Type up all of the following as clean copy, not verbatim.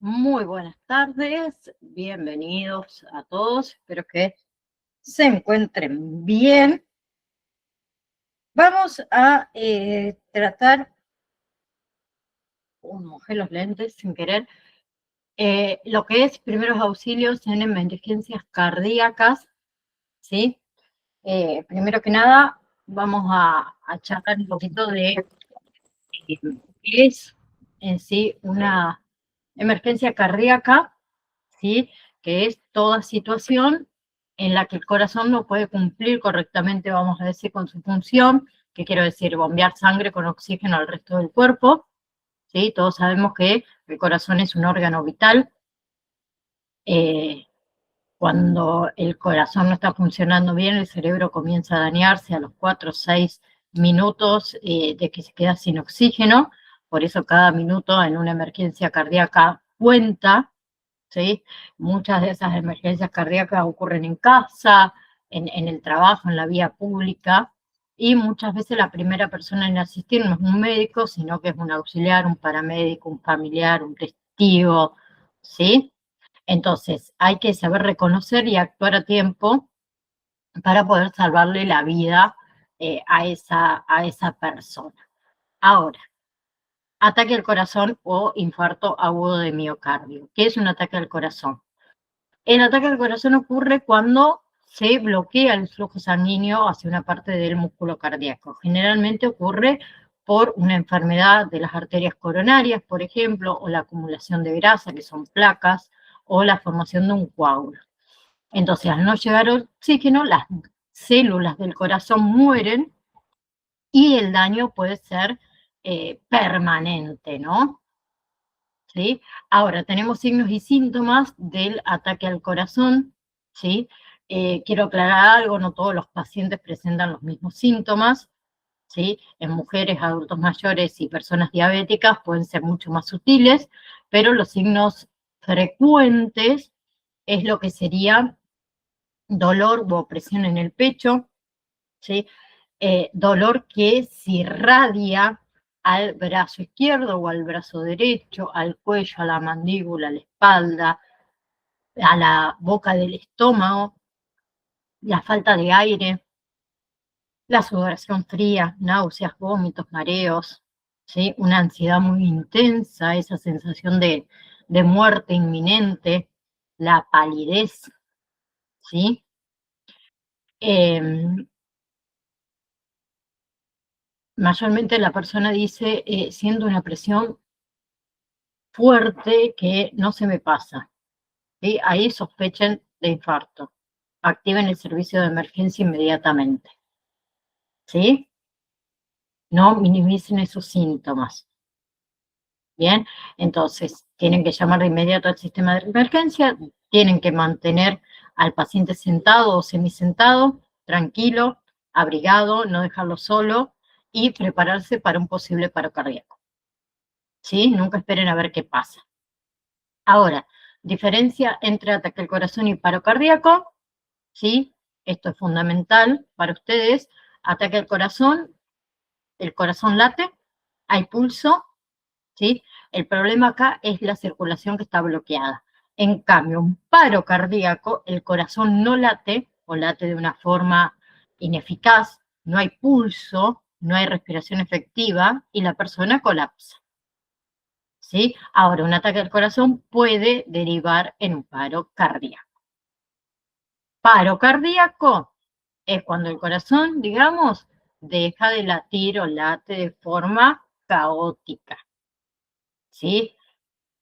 Muy buenas tardes, bienvenidos a todos, espero que se encuentren bien. Vamos a tratar, mojé los lentes sin querer, lo que es primeros auxilios en emergencias cardíacas, ¿sí? Primero que nada, vamos a charlar un poquito de qué es en sí una emergencia cardíaca, ¿sí? Que es toda situación en la que el corazón no puede cumplir correctamente, vamos a decir, con su función, que quiero decir, bombear sangre con oxígeno al resto del cuerpo, ¿sí? Todos sabemos que el corazón es un órgano vital. Eh, Cuando el corazón no está funcionando bien, el cerebro comienza a dañarse a los 4 o 6 minutos de que se queda sin oxígeno. Por eso cada minuto en una emergencia cardíaca cuenta, ¿sí? Muchas de esas emergencias cardíacas ocurren en casa, en el trabajo, en la vía pública, y muchas veces la primera persona en asistir no es un médico, sino que es un auxiliar, un paramédico, un familiar, un testigo, ¿sí? Entonces, hay que saber reconocer y actuar a tiempo para poder salvarle la vida a esa persona. Ahora, ataque al corazón o infarto agudo de miocardio. ¿Qué es un ataque al corazón? El ataque al corazón ocurre cuando se bloquea el flujo sanguíneo hacia una parte del músculo cardíaco. Generalmente ocurre por una enfermedad de las arterias coronarias, por ejemplo, o la acumulación de grasa, que son placas, o la formación de un coágulo. Entonces, al no llegar oxígeno, las células del corazón mueren y el daño puede ser permanente, ¿no? ¿Sí? Ahora, tenemos signos y síntomas del ataque al corazón, ¿sí? Quiero aclarar algo, no todos los pacientes presentan los mismos síntomas, ¿sí? En mujeres, adultos mayores y personas diabéticas pueden ser mucho más sutiles, pero los signos frecuentes es lo que sería dolor u opresión en el pecho, ¿sí? Dolor que se irradia al brazo izquierdo o al brazo derecho, al cuello, a la mandíbula, a la espalda, a la boca del estómago, la falta de aire, la sudoración fría, náuseas, vómitos, mareos, ¿sí? Una ansiedad muy intensa, esa sensación de muerte inminente, la palidez, ¿sí? Mayormente la persona dice, siento una presión fuerte que no se me pasa, ¿sí? Ahí sospechen de infarto. Activen el servicio de emergencia inmediatamente, ¿sí? No minimicen esos síntomas, ¿bien? Entonces, tienen que llamar de inmediato al sistema de emergencia, tienen que mantener al paciente sentado o semisentado, tranquilo, abrigado, no dejarlo solo y prepararse para un posible paro cardíaco, ¿sí? Nunca esperen a ver qué pasa. Ahora, diferencia entre ataque al corazón y paro cardíaco, ¿sí? Esto es fundamental para ustedes. Ataque al corazón, el corazón late, hay pulso, ¿sí? El problema acá es la circulación que está bloqueada. En cambio, un paro cardíaco, el corazón no late o late de una forma ineficaz, no hay pulso, no hay respiración efectiva y la persona colapsa, ¿sí? Ahora, un ataque al corazón puede derivar en un paro cardíaco. Paro cardíaco es cuando el corazón, digamos, deja de latir o late de forma caótica, ¿sí?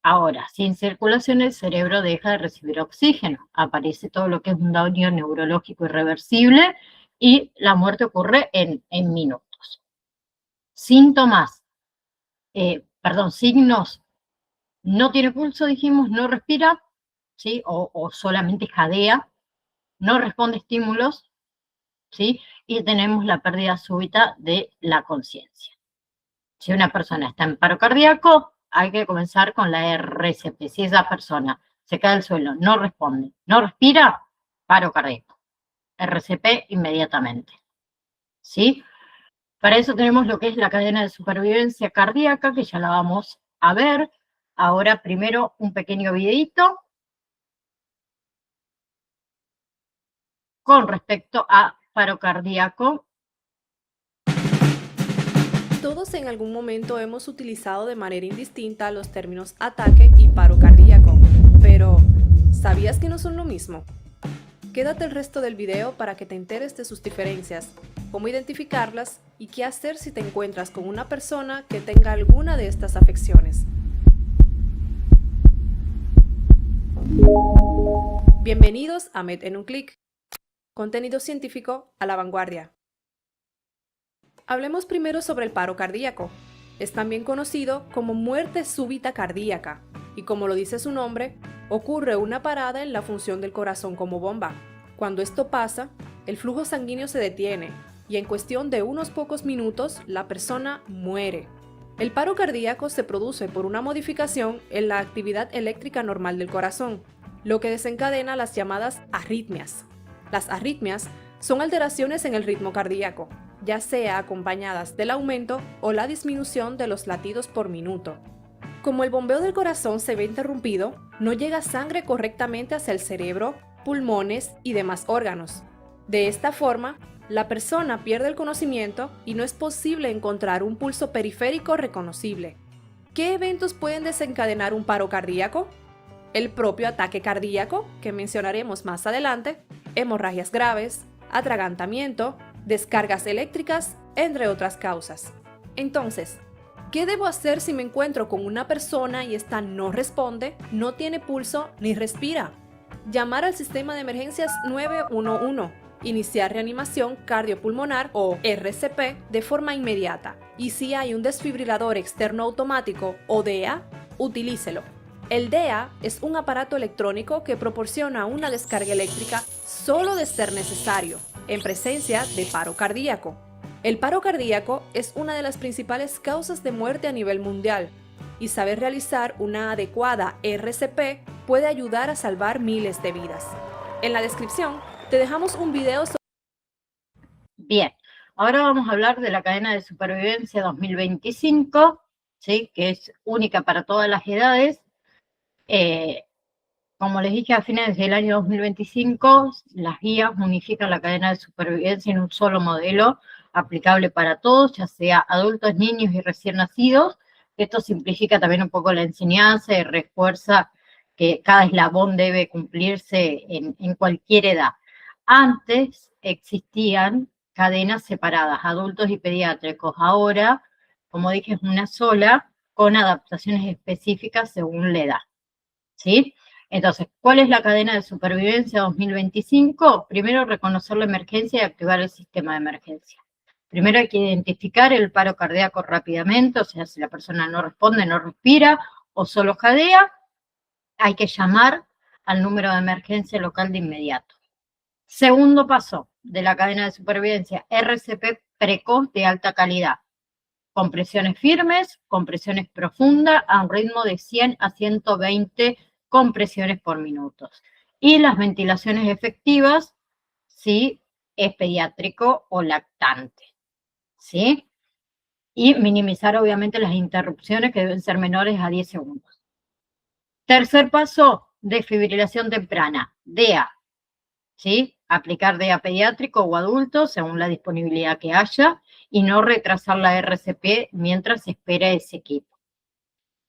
Ahora, sin circulación el cerebro deja de recibir oxígeno, aparece todo lo que es un daño neurológico irreversible y la muerte ocurre en minutos. Síntomas, signos, no tiene pulso, dijimos, no respira, ¿sí? O solamente jadea, no responde a estímulos, ¿sí? Y tenemos la pérdida súbita de la conciencia. Si una persona está en paro cardíaco, hay que comenzar con la RCP. Si esa persona se cae al suelo, no responde, no respira, paro cardíaco. RCP inmediatamente, ¿sí? Para eso tenemos lo que es la cadena de supervivencia cardíaca, que ya la vamos a ver. ahora primero un pequeño videito con respecto a paro cardíaco. Todos en algún momento hemos utilizado de manera indistinta los términos ataque y paro cardíaco, pero ¿sabías que no son lo mismo? Quédate el resto del video para que te enteres de sus diferencias, cómo identificarlas y qué hacer si te encuentras con una persona que tenga alguna de estas afecciones. Bienvenidos a Med en un clic. Contenido científico a la vanguardia. Hablemos primero sobre el paro cardíaco. Es también conocido como muerte súbita cardíaca y, como lo dice su nombre, ocurre una parada en la función del corazón como bomba. Cuando esto pasa, el flujo sanguíneo se detiene y en cuestión de unos pocos minutos la persona muere. El paro cardíaco se produce por una modificación en la actividad eléctrica normal del corazón, lo que desencadena las llamadas arritmias. Las arritmias son alteraciones en el ritmo cardíaco, ya sea acompañadas del aumento o la disminución de los latidos por minuto. Como el bombeo del corazón se ve interrumpido, no llega sangre correctamente hacia el cerebro, pulmones y demás órganos. De esta forma, la persona pierde el conocimiento y no es posible encontrar un pulso periférico reconocible. ¿Qué eventos pueden desencadenar un paro cardíaco? El propio ataque cardíaco, que mencionaremos más adelante, hemorragias graves, atragantamiento, descargas eléctricas, entre otras causas. Entonces, ¿qué debo hacer si me encuentro con una persona y esta no responde, no tiene pulso ni respira? Llamar al sistema de emergencias 911, iniciar reanimación cardiopulmonar o RCP de forma inmediata, y si hay un desfibrilador externo automático o DEA, utilícelo. El DEA es un aparato electrónico que proporciona una descarga eléctrica solo de ser necesario, en presencia de paro cardíaco. El paro cardíaco es una de las principales causas de muerte a nivel mundial, y saber realizar una adecuada RCP puede ayudar a salvar miles de vidas. En la descripción te dejamos un video sobre... Bien, ahora vamos a hablar de la cadena de supervivencia 2025, ¿sí? Que es única para todas las edades. Como les dije, a fines del año 2025, las guías unifican la cadena de supervivencia en un solo modelo aplicable para todos, ya sea adultos, niños y recién nacidos. Esto simplifica también un poco la enseñanza y refuerza que cada eslabón debe cumplirse en cualquier edad. Antes existían cadenas separadas, adultos y pediátricos. Ahora, como dije, es una sola con adaptaciones específicas según la edad, ¿sí? Entonces, ¿cuál es la cadena de supervivencia 2025? Primero, reconocer la emergencia y activar el sistema de emergencia. Primero hay que identificar el paro cardíaco rápidamente, o sea, si la persona no responde, no respira o solo jadea, hay que llamar al número de emergencia local de inmediato. Segundo paso de la cadena de supervivencia, RCP precoz de alta calidad. Compresiones firmes, compresiones profundas a un ritmo de 100 a 120 compresiones por minuto. Y las ventilaciones efectivas, si es pediátrico o lactante, ¿sí? Y minimizar obviamente las interrupciones que deben ser menores a 10 segundos. Tercer paso, desfibrilación temprana, DEA, ¿sí? Aplicar DEA pediátrico o adulto según la disponibilidad que haya y no retrasar la RCP mientras se espera ese equipo.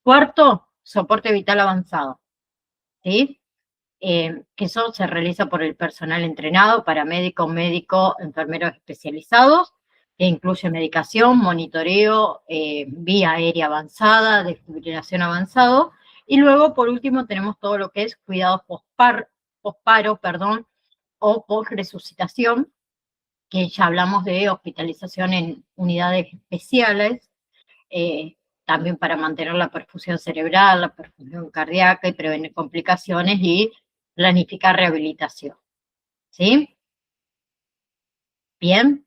Cuarto, soporte vital avanzado, ¿sí? Que eso se realiza por el personal entrenado, paramédico, médico, enfermeros especializados, que incluye medicación, monitoreo, vía aérea avanzada, desfibrilación avanzado, y luego, por último, tenemos todo lo que es cuidados posparo, o post-resucitación, que ya hablamos de hospitalización en unidades especiales, también para mantener la perfusión cerebral, la perfusión cardíaca y prevenir complicaciones y planificar rehabilitación, ¿sí? Bien.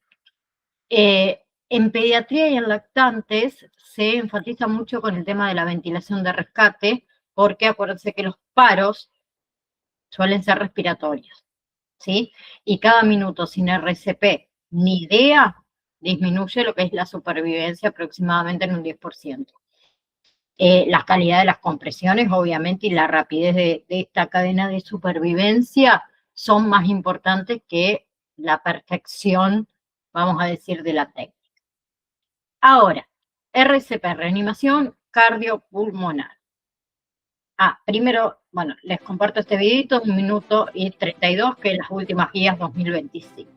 En pediatría y en lactantes se enfatiza mucho con el tema de la ventilación de rescate, porque acuérdense que los paros suelen ser respiratorios, ¿sí? Y cada minuto sin RCP ni DEA disminuye lo que es la supervivencia aproximadamente en un 10%. La calidad de las compresiones, obviamente, y la rapidez de esta cadena de supervivencia son más importantes que la perfección, vamos a decir, de la técnica. Ahora, RCP, reanimación cardiopulmonar. Primero, bueno, les comparto este videito, 1 minuto y 32, que es las últimas guías 2025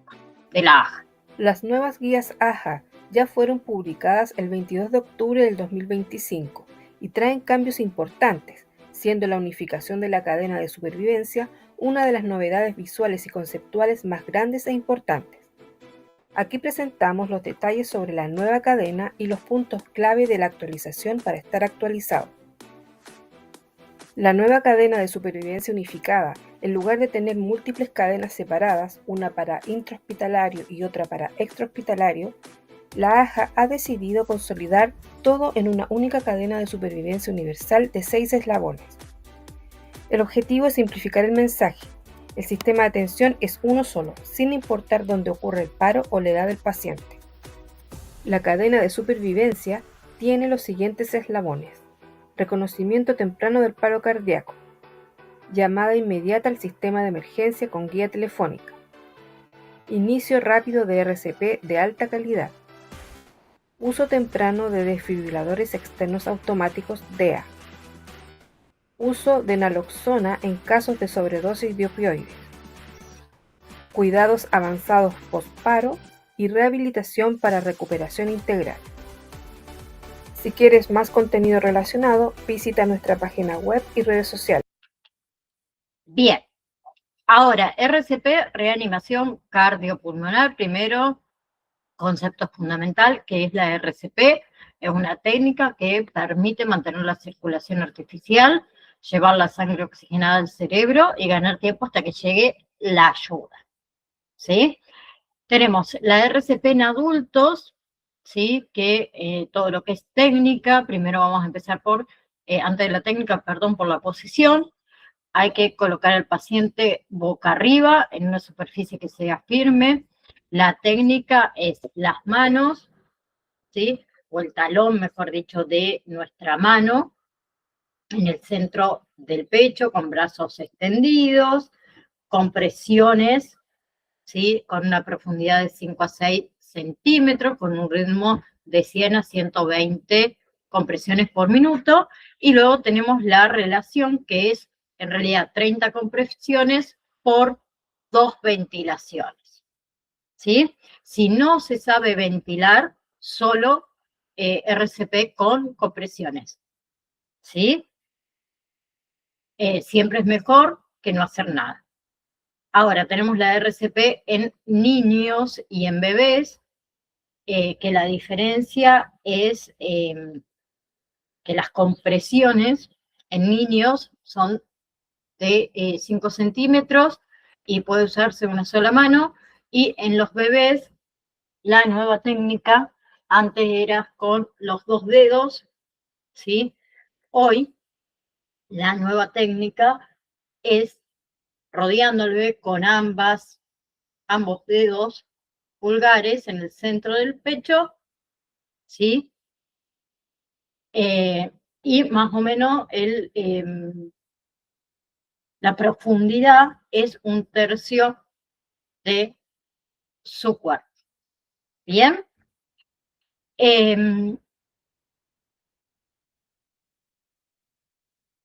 de la AJA. Las nuevas guías AJA ya fueron publicadas el 22 de octubre del 2025 y traen cambios importantes, siendo la unificación de la cadena de supervivencia una de las novedades visuales y conceptuales más grandes e importantes. Aquí presentamos los detalles sobre la nueva cadena y los puntos clave de la actualización para estar actualizado. La nueva cadena de supervivencia unificada, en lugar de tener múltiples cadenas separadas, una para intrahospitalario y otra para extrahospitalario, la AJA ha decidido consolidar todo en una única cadena de supervivencia universal de 6 eslabones. El objetivo es simplificar el mensaje. El sistema de atención es uno solo, sin importar dónde ocurre el paro o la edad del paciente. La cadena de supervivencia tiene los siguientes eslabones: reconocimiento temprano del paro cardíaco, llamada inmediata al sistema de emergencia con guía telefónica, inicio rápido de RCP de alta calidad, uso temprano de desfibriladores externos automáticos DEA, uso de naloxona en casos de sobredosis de opioides, cuidados avanzados post-paro y rehabilitación para recuperación integral. Si quieres más contenido relacionado, visita nuestra página web y redes sociales. Bien, ahora RCP, reanimación cardiopulmonar. Primero, concepto fundamental, que es la RCP. Es una técnica que permite mantener la circulación artificial, llevar la sangre oxigenada al cerebro y ganar tiempo hasta que llegue la ayuda, ¿sí? Tenemos la RCP en adultos, ¿sí? Que todo lo que es técnica, primero vamos a empezar por, antes de la técnica, perdón, por la posición. Hay que colocar al paciente boca arriba en una superficie que sea firme. La técnica es las manos, ¿sí? O el talón, mejor dicho, de nuestra mano en el centro del pecho, con brazos extendidos, compresiones, ¿sí? Con una profundidad de 5 a 6 centímetros, con un ritmo de 100 a 120 compresiones por minuto, y luego tenemos la relación, que es en realidad 30 compresiones por 2 ventilaciones, ¿sí? Si no se sabe ventilar, solo RCP con compresiones, ¿sí? Siempre es mejor que no hacer nada. Ahora tenemos la RCP en niños y en bebés, que la diferencia es que las compresiones en niños son de 5 centímetros y puede usarse una sola mano, y en los bebés la nueva técnica, antes era con los 2 dedos, ¿sí? Hoy la nueva técnica es rodeando al bebé con ambos dedos pulgares en el centro del pecho, ¿sí? Y más o menos la profundidad es 1/3 de su cuerpo. ¿Bien?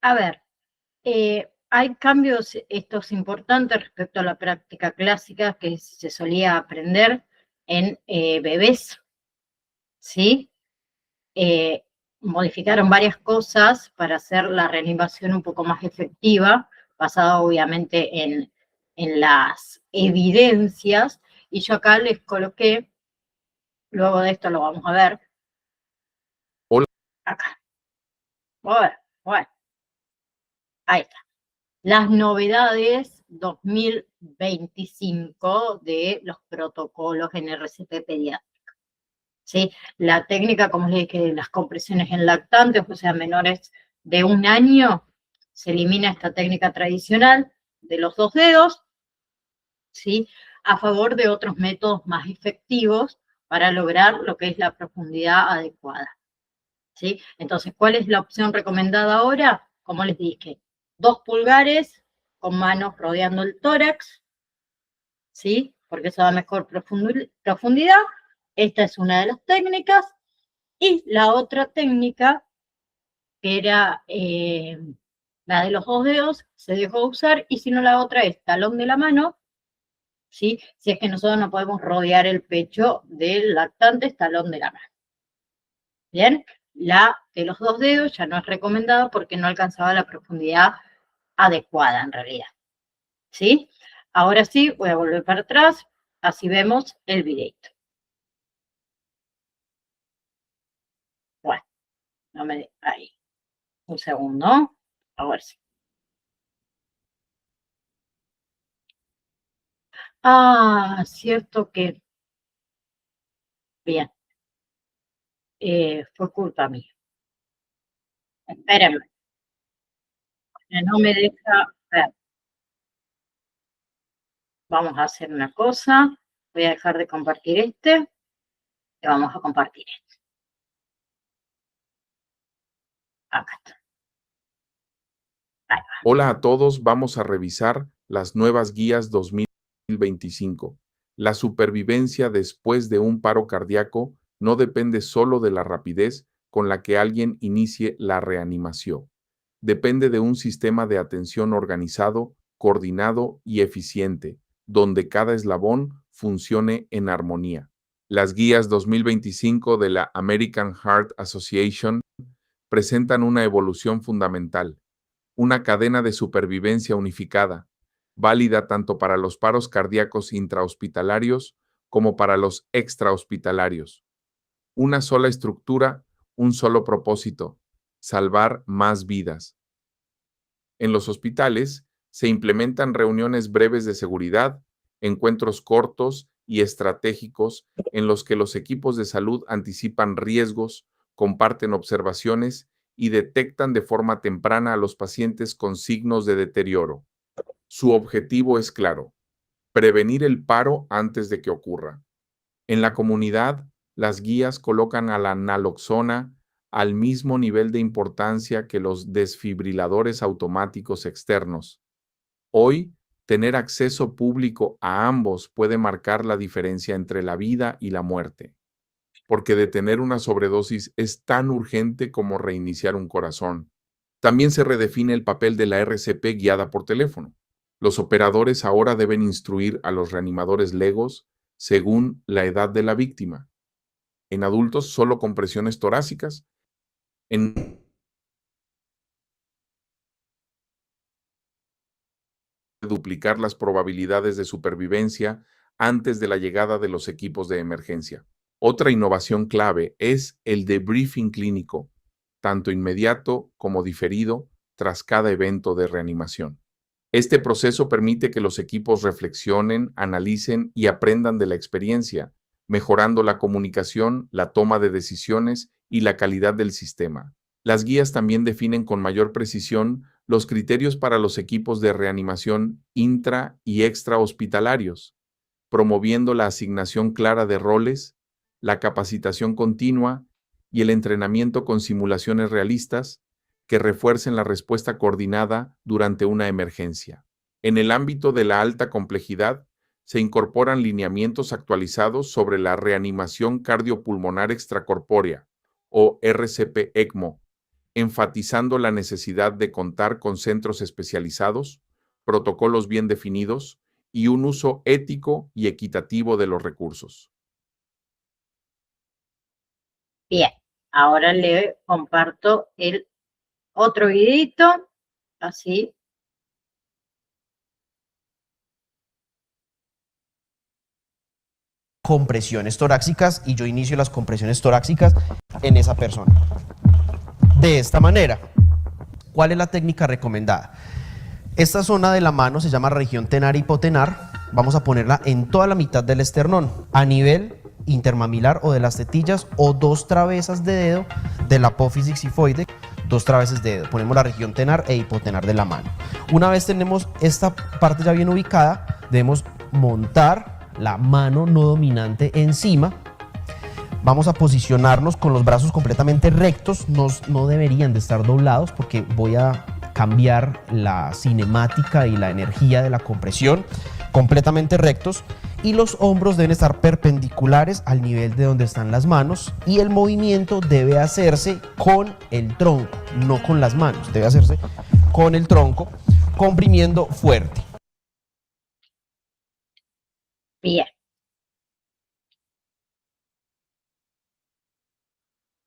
A ver, hay cambios estos importantes respecto a la práctica clásica que se solía aprender en bebés, ¿sí? Modificaron varias cosas para hacer la reanimación un poco más efectiva, basada obviamente en las evidencias, y yo acá les coloqué, luego de esto lo vamos a ver. Hola. Acá. Bueno, ahí está. Las novedades 2025 de los protocolos en RCP pediátrica. ¿Sí? La técnica, como les dije, de las compresiones en lactantes, o sea, menores de 1 año, se elimina esta técnica tradicional de los 2 dedos, ¿sí? A favor de otros métodos más efectivos para lograr lo que es la profundidad adecuada, ¿sí? Entonces, ¿cuál es la opción recomendada ahora? Como les dije, 2 pulgares con manos rodeando el tórax, ¿sí? Porque eso da mejor profundidad. Esta es una de las técnicas. Y la otra técnica, que era la de los 2 dedos, se dejó de usar, y si no, la otra es talón de la mano, ¿sí? Si es que nosotros no podemos rodear el pecho del lactante, es talón de la mano. Bien, la de los 2 dedos ya no es recomendada porque no alcanzaba la profundidad adecuada en realidad, ¿sí? Ahora sí, voy a volver para atrás, así vemos el videito. Bueno, no me... ahí. Un segundo, a ver si... Ah, cierto que... Bien, fue culpa mía. Espérenme, no me deja ver. Vamos a hacer una cosa. Voy a dejar de compartir este y vamos a compartir este. Acá está. Ahí va. Hola a todos, vamos a revisar las nuevas guías 2025. La supervivencia después de un paro cardíaco no depende solo de la rapidez con la que alguien inicie la reanimación. Depende de un sistema de atención organizado, coordinado y eficiente, donde cada eslabón funcione en armonía. Las guías 2025 de la American Heart Association presentan una evolución fundamental, una cadena de supervivencia unificada, válida tanto para los paros cardíacos intrahospitalarios como para los extrahospitalarios. Una sola estructura, un solo propósito: salvar más vidas. En los hospitales se implementan reuniones breves de seguridad, encuentros cortos y estratégicos en los que los equipos de salud anticipan riesgos, comparten observaciones y detectan de forma temprana a los pacientes con signos de deterioro. Su objetivo es claro: prevenir el paro antes de que ocurra. En la comunidad, las guías colocan a la naloxona al mismo nivel de importancia que los desfibriladores automáticos externos. Hoy, tener acceso público a ambos puede marcar la diferencia entre la vida y la muerte, porque detener una sobredosis es tan urgente como reiniciar un corazón. También se redefine el papel de la RCP guiada por teléfono. Los operadores ahora deben instruir a los reanimadores legos según la edad de la víctima. En adultos, solo compresiones torácicas. En duplicar las probabilidades de supervivencia antes de la llegada de los equipos de emergencia. Otra innovación clave es el debriefing clínico, tanto inmediato como diferido, tras cada evento de reanimación. Este proceso permite que los equipos reflexionen, analicen y aprendan de la experiencia, mejorando la comunicación, la toma de decisiones y la calidad del sistema. Las guías también definen con mayor precisión los criterios para los equipos de reanimación intra y extrahospitalarios, promoviendo la asignación clara de roles, la capacitación continua y el entrenamiento con simulaciones realistas que refuercen la respuesta coordinada durante una emergencia. En el ámbito de la alta complejidad, se incorporan lineamientos actualizados sobre la reanimación cardiopulmonar extracorpórea, o RCP-ECMO, enfatizando la necesidad de contar con centros especializados, protocolos bien definidos y un uso ético y equitativo de los recursos. Bien, ahora le comparto el otro videito, así. Compresiones torácicas, y yo inicio las compresiones torácicas en esa persona. De esta manera. ¿Cuál es la técnica recomendada? Esta zona de la mano se llama región tenar hipotenar. Vamos a ponerla en toda la mitad del esternón, a nivel intermamilar o de las tetillas, o 2 travezas de dedo de la apófisis xifoide, 2 traveses de dedo. Ponemos la región tenar e hipotenar de la mano. Una vez tenemos esta parte ya bien ubicada, debemos montar la mano no dominante encima, Vamos a posicionarnos con los brazos completamente rectos, no deberían de estar doblados porque voy a cambiar la cinemática y la energía de la compresión, completamente rectos, y los hombros deben estar perpendiculares al nivel de donde están las manos, y el movimiento debe hacerse con el tronco, no con las manos, debe hacerse con el tronco, comprimiendo fuerte. Bien.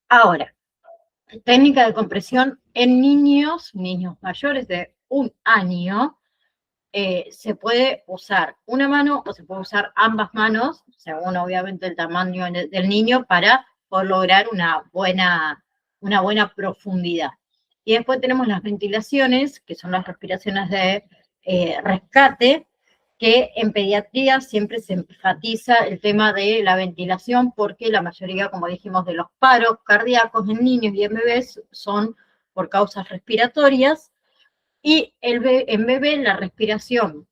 Ahora, técnica de compresión en niños mayores de 1 año. Se puede usar una mano o se puede usar ambas manos, según obviamente el tamaño del niño, para poder lograr una buena profundidad. Y después tenemos las ventilaciones, que son las respiraciones de rescate, que en pediatría siempre se enfatiza el tema de la ventilación, porque la mayoría, como dijimos, de los paros cardíacos en niños y en bebés son por causas respiratorias. Y en bebé la respiración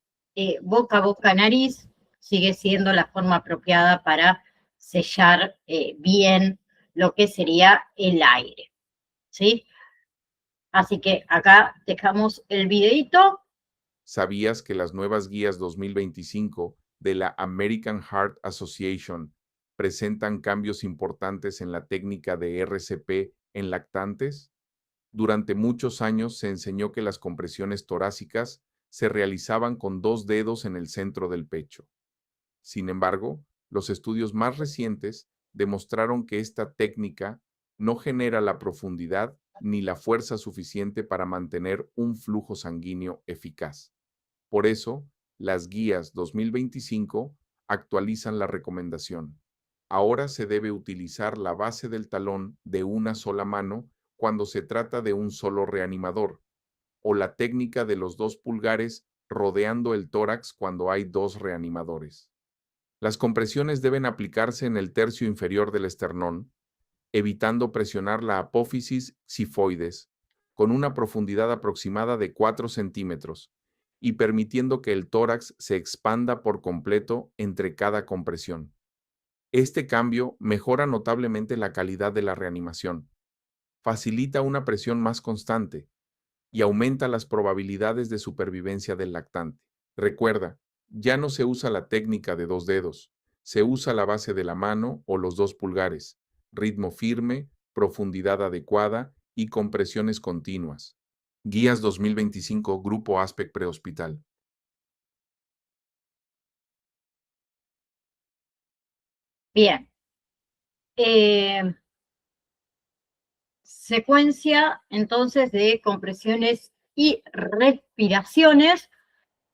boca a boca, nariz, sigue siendo la forma apropiada para sellar bien lo que sería el aire, ¿sí? Así que acá dejamos el videito. ¿Sabías que las nuevas guías 2025 de la American Heart Association presentan cambios importantes en la técnica de RCP en lactantes? Durante muchos años se enseñó que las compresiones torácicas se realizaban con 2 dedos en el centro del pecho. Sin embargo, los estudios más recientes demostraron que esta técnica no genera la profundidad ni la fuerza suficiente para mantener un flujo sanguíneo eficaz. Por eso, las guías 2025 actualizan la recomendación. Ahora se debe utilizar la base del talón de una sola mano cuando se trata de un solo reanimador, o la técnica de los 2 pulgares rodeando el tórax cuando hay 2 reanimadores. Las compresiones deben aplicarse en el tercio inferior del esternón, evitando presionar la apófisis xifoides, con una profundidad aproximada de 4 centímetros, y permitiendo que el tórax se expanda por completo entre cada compresión. Este cambio mejora notablemente la calidad de la reanimación, facilita una presión más constante y aumenta las probabilidades de supervivencia del lactante. Recuerda, ya no se usa la técnica de 2 dedos, se usa la base de la mano o los 2 pulgares, ritmo firme, profundidad adecuada y compresiones continuas. Guías 2025 Grupo ASPEC Prehospital. Bien. Secuencia entonces de compresiones y respiraciones,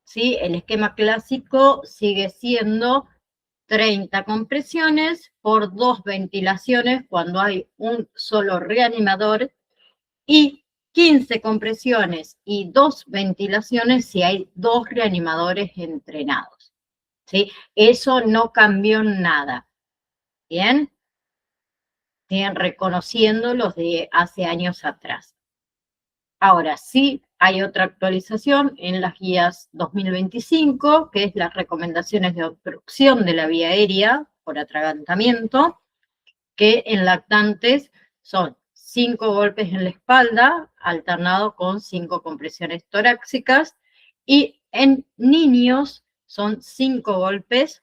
¿sí? El esquema clásico sigue siendo 30 compresiones por 2 ventilaciones cuando hay un solo reanimador y 15 compresiones y 2 ventilaciones si hay 2 reanimadores entrenados, ¿sí? Eso no cambió nada, ¿bien? Siguen reconociendo los de hace años atrás. Ahora sí, hay otra actualización en las guías 2025, que es las recomendaciones de obstrucción de la vía aérea por atragantamiento, que en lactantes son 5 golpes en la espalda, alternado con 5 compresiones torácicas, y en niños son 5 golpes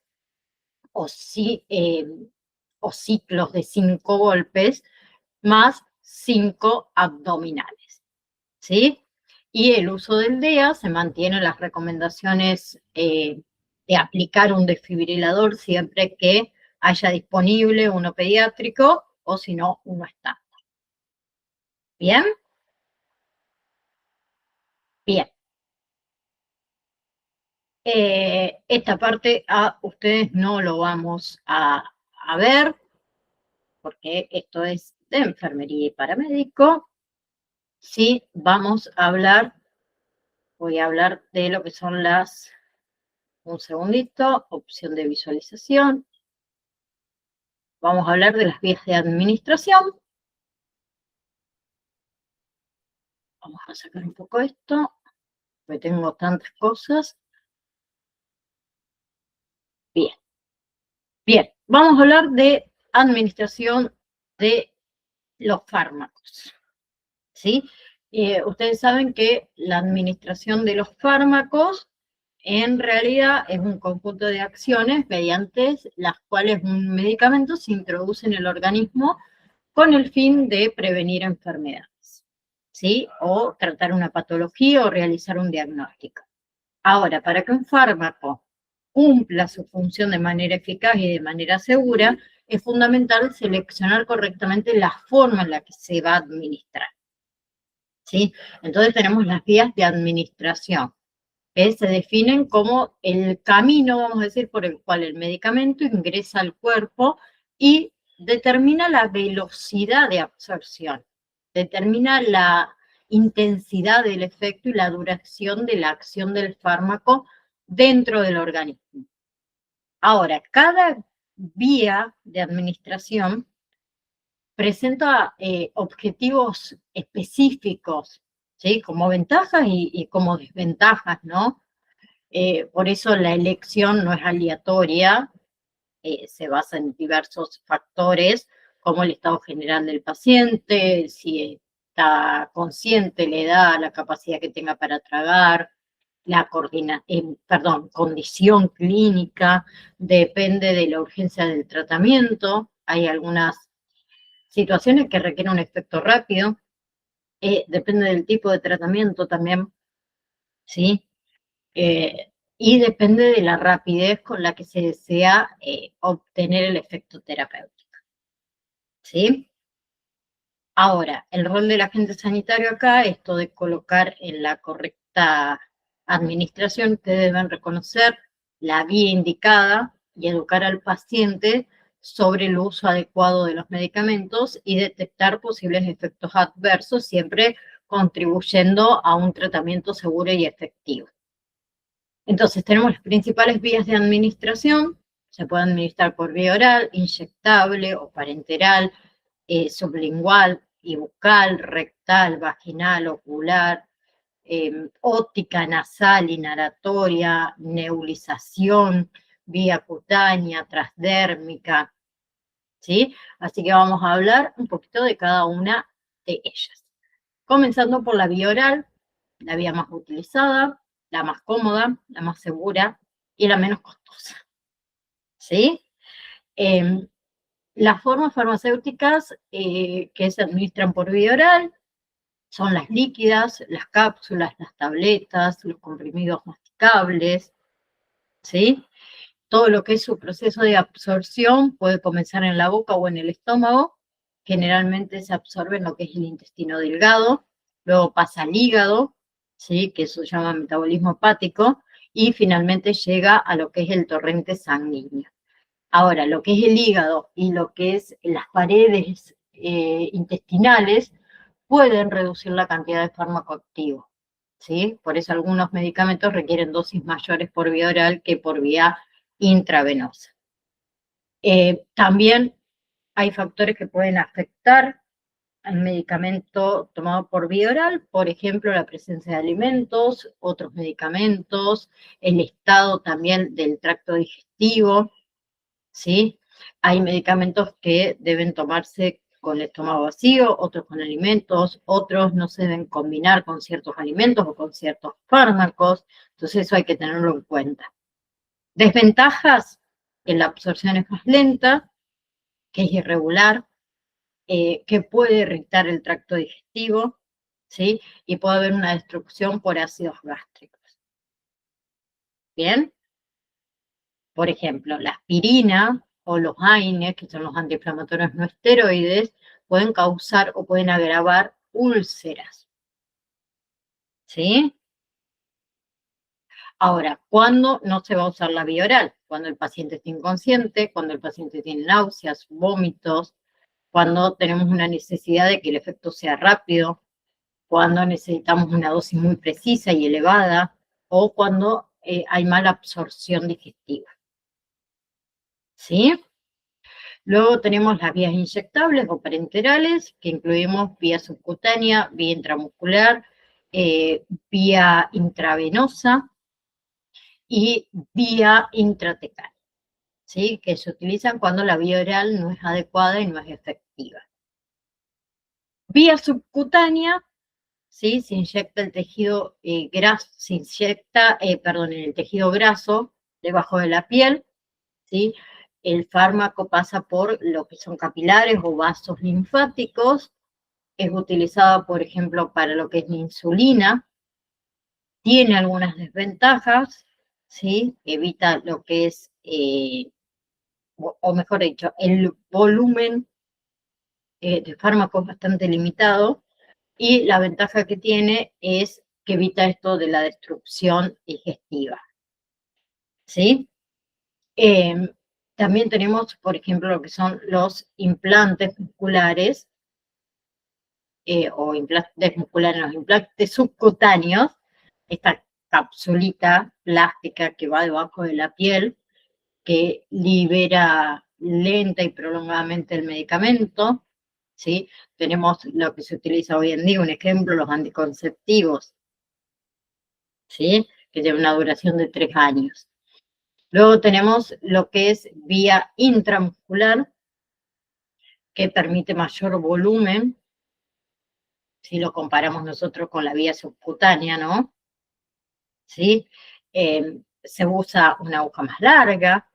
o ciclos de 5 golpes más 5 abdominales, ¿sí? Y el uso del DEA se mantiene en las recomendaciones de aplicar un desfibrilador siempre que haya disponible uno pediátrico o si no, uno estándar. ¿Bien? Bien. Esta parte a ustedes no lo vamos a ver, porque esto es de enfermería y paramédico. Sí, vamos a hablar, voy a hablar de lo que son las, un segundito, opción de visualización. Vamos a hablar de las vías de administración. Vamos a sacar un poco esto, porque tengo tantas cosas. Bien. Bien, vamos a hablar de administración de los fármacos, ¿sí? Ustedes saben que la administración de los fármacos en realidad es un conjunto de acciones mediante las cuales un medicamento se introduce en el organismo con el fin de prevenir enfermedades, ¿sí? O tratar una patología o realizar un diagnóstico. Ahora, para que un fármaco cumpla su función de manera eficaz y de manera segura, es fundamental seleccionar correctamente la forma en la que se va a administrar, ¿sí? Entonces tenemos las vías de administración, que se definen como el camino, vamos a decir, por el cual el medicamento ingresa al cuerpo y determina la velocidad de absorción, determina la intensidad del efecto y la duración de la acción del fármaco dentro del organismo. Ahora, cada vía de administración presenta objetivos específicos, ¿sí? Como ventajas y como desventajas, ¿no? Por eso la elección no es aleatoria, se basa en diversos factores, como el estado general del paciente, si está consciente, la edad, la capacidad que tenga para tragar, la condición clínica, depende de la urgencia del tratamiento. Hay algunas situaciones que requieren un efecto rápido, depende del tipo de tratamiento también, ¿sí? Y depende de la rapidez con la que se desea obtener el efecto terapéutico, ¿sí? Ahora, el rol del agente sanitario acá, esto de colocar en la correcta administración, que deben reconocer la vía indicada y educar al paciente sobre el uso adecuado de los medicamentos y detectar posibles efectos adversos, siempre contribuyendo a un tratamiento seguro y efectivo. Entonces, tenemos las principales vías de administración. Se puede administrar por vía oral, inyectable o parenteral, sublingual y bucal, rectal, vaginal, ocular, óptica, nasal, inhalatoria, nebulización, vía cutánea, transdérmica, ¿sí? Así que vamos a hablar un poquito de cada una de ellas. Comenzando por la vía oral, la vía más utilizada, la más cómoda, la más segura y la menos costosa, ¿sí? Las formas farmacéuticas que se administran por vía oral son las líquidas, las cápsulas, las tabletas, los comprimidos masticables, ¿sí? Todo lo que es su proceso de absorción puede comenzar en la boca o en el estómago. Generalmente se absorbe en lo que es el intestino delgado, luego pasa al hígado, ¿sí? Que eso se llama metabolismo hepático, y finalmente llega a lo que es el torrente sanguíneo. Ahora, lo que es el hígado y lo que es las paredes intestinales pueden reducir la cantidad de fármaco activo, ¿sí? Por eso algunos medicamentos requieren dosis mayores por vía oral que por vía intravenosa. También hay factores que pueden afectar al medicamento tomado por vía oral, por ejemplo, la presencia de alimentos, otros medicamentos, el estado también del tracto digestivo, ¿sí? Hay medicamentos que deben tomarse con el estómago vacío, otros con alimentos, otros no se deben combinar con ciertos alimentos o con ciertos fármacos, entonces eso hay que tenerlo en cuenta. Desventajas, que la absorción es más lenta, que es irregular, que puede irritar el tracto digestivo, ¿sí? Y puede haber una destrucción por ácidos gástricos. ¿Bien? Por ejemplo, la aspirina o los AINES, que son los antiinflamatorios no esteroides, pueden causar o pueden agravar úlceras, ¿sí? Ahora, ¿cuándo no se va a usar la vía oral? Cuando el paciente está inconsciente, cuando el paciente tiene náuseas, vómitos, cuando tenemos una necesidad de que el efecto sea rápido, cuando necesitamos una dosis muy precisa y elevada, o cuando hay mala absorción digestiva, ¿sí? Luego tenemos las vías inyectables o parenterales, que incluimos vía subcutánea, vía intramuscular, vía intravenosa y vía intratecal, ¿sí? Que se utilizan cuando la vía oral no es adecuada y no es efectiva. Vía subcutánea, ¿sí? Se inyecta el tejido graso, en el tejido graso debajo de la piel, ¿sí? El fármaco pasa por lo que son capilares o vasos linfáticos, es utilizado, por ejemplo, para lo que es la insulina, tiene algunas desventajas, ¿sí? Evita lo que es, o mejor dicho, el volumen de fármaco es bastante limitado, y la ventaja que tiene es que evita esto de la destrucción digestiva, ¿sí? También tenemos, por ejemplo, lo que son los implantes musculares, los implantes subcutáneos, esta capsulita plástica que va debajo de la piel, que libera lenta y prolongadamente el medicamento, ¿sí? Tenemos lo que se utiliza hoy en día, un ejemplo, los anticonceptivos, ¿sí? Que tienen una duración de 3 años. Luego tenemos lo que es vía intramuscular, que permite mayor volumen, si lo comparamos nosotros con la vía subcutánea, ¿no? ¿Sí? Se usa una aguja más larga,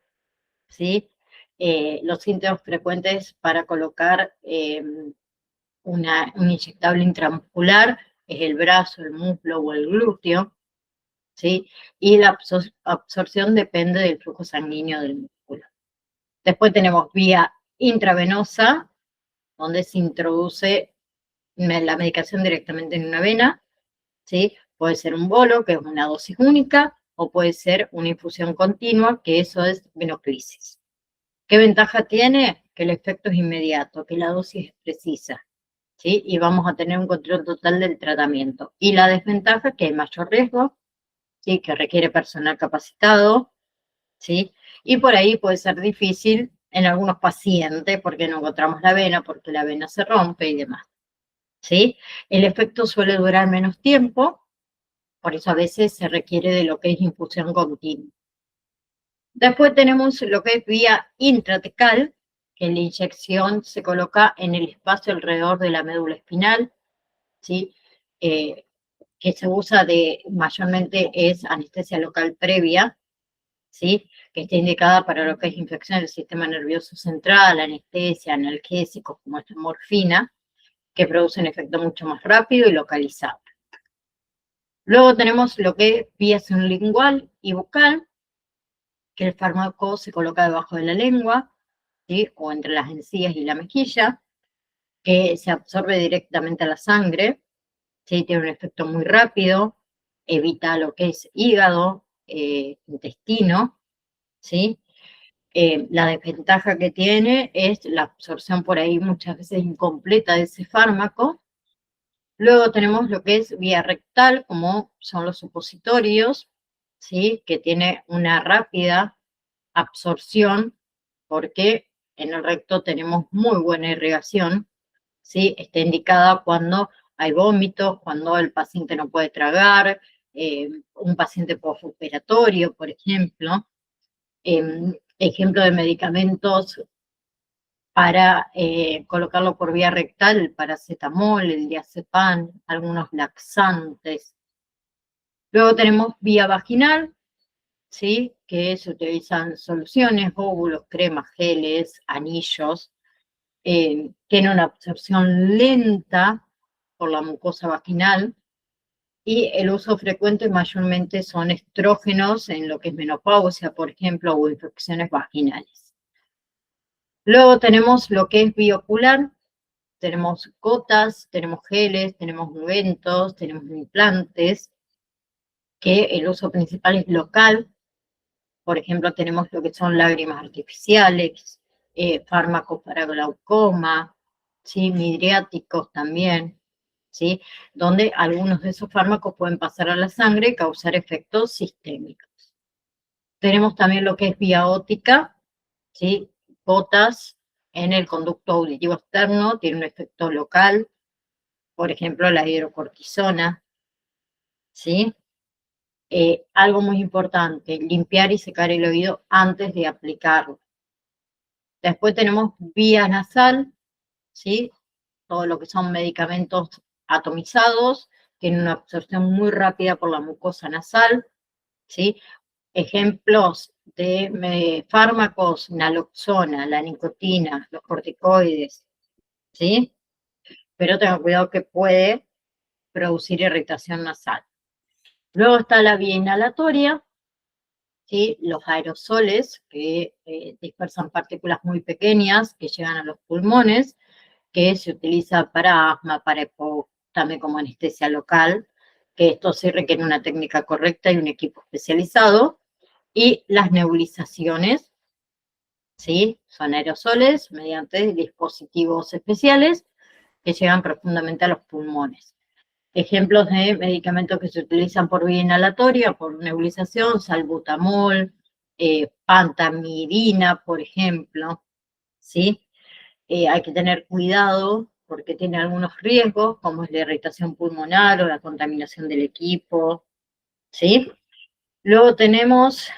¿sí? Los síntomas frecuentes para colocar un inyectable intramuscular es el brazo, el muslo o el glúteo, ¿sí? Y la absorción depende del flujo sanguíneo del músculo. Después tenemos vía intravenosa, donde se introduce la medicación directamente en una vena, ¿sí? Puede ser un bolo, que es una dosis única, o puede ser una infusión continua, que eso es venoclisis. ¿Qué ventaja tiene? Que el efecto es inmediato, que la dosis es precisa, ¿sí? Y vamos a tener un control total del tratamiento. Y la desventaja, que hay mayor riesgo, ¿sí? Que requiere personal capacitado, ¿sí? Y por ahí puede ser difícil en algunos pacientes, porque no encontramos la vena, porque la vena se rompe y demás, ¿sí? El efecto suele durar menos tiempo, por eso a veces se requiere de lo que es infusión continua. Después tenemos lo que es vía intratecal, que la inyección se coloca en el espacio alrededor de la médula espinal, ¿sí? Que se usa mayormente es anestesia local previa, ¿sí? Que está indicada para lo que es infección del sistema nervioso central, anestesia, analgésicos como esta morfina, que producen efecto mucho más rápido y localizado. Luego tenemos lo que es vía sublingual y bucal, que el fármaco se coloca debajo de la lengua, ¿sí? O entre las encías y la mejilla, que se absorbe directamente a la sangre, ¿sí? Tiene un efecto muy rápido, evita lo que es hígado, intestino, ¿sí? La desventaja que tiene es la absorción por ahí muchas veces incompleta de ese fármaco. Luego tenemos lo que es vía rectal, como son los supositorios, ¿sí? Que tiene una rápida absorción, porque en el recto tenemos muy buena irrigación, ¿sí? Está indicada cuando hay vómitos, cuando el paciente no puede tragar, un paciente postoperatorio, por ejemplo. Ejemplo de medicamentos para colocarlo por vía rectal, el paracetamol, el diazepam, algunos laxantes. Luego tenemos vía vaginal, ¿sí? Que se utilizan soluciones, óvulos, cremas, geles, anillos. Tiene una absorción lenta por la mucosa vaginal, y el uso frecuente mayormente son estrógenos en lo que es menopausia, por ejemplo, o infecciones vaginales. Luego tenemos lo que es vía ocular, tenemos gotas, tenemos geles, tenemos ungüentos, tenemos implantes, que el uso principal es local. Por ejemplo, tenemos lo que son lágrimas artificiales, fármacos para glaucoma, ¿sí? Midriáticos también, ¿sí? Donde algunos de esos fármacos pueden pasar a la sangre y causar efectos sistémicos. Tenemos también lo que es vía óptica, ¿sí? Gotas en el conducto auditivo externo, tiene un efecto local, por ejemplo, la hidrocortisona, ¿sí? Algo muy importante, limpiar y secar el oído antes de aplicarlo, Después tenemos vía nasal, ¿sí? Todo lo que son medicamentos atomizados, tienen una absorción muy rápida por la mucosa nasal, ¿sí? Ejemplos de fármacos, naloxona, la nicotina, los corticoides, ¿sí? Pero tengan cuidado que puede producir irritación nasal. Luego está la vía inhalatoria, ¿sí? Los aerosoles que dispersan partículas muy pequeñas que llegan a los pulmones, que se utiliza para asma, para EPOC, también como anestesia local, que esto sí requiere una técnica correcta y un equipo especializado. Y las nebulizaciones, ¿sí? Son aerosoles mediante dispositivos especiales que llegan profundamente a los pulmones. Ejemplos de medicamentos que se utilizan por vía inhalatoria, por nebulización, salbutamol, pantamidina, por ejemplo, ¿sí? Hay que tener cuidado porque tiene algunos riesgos, como es la irritación pulmonar o la contaminación del equipo, ¿sí? Luego tenemos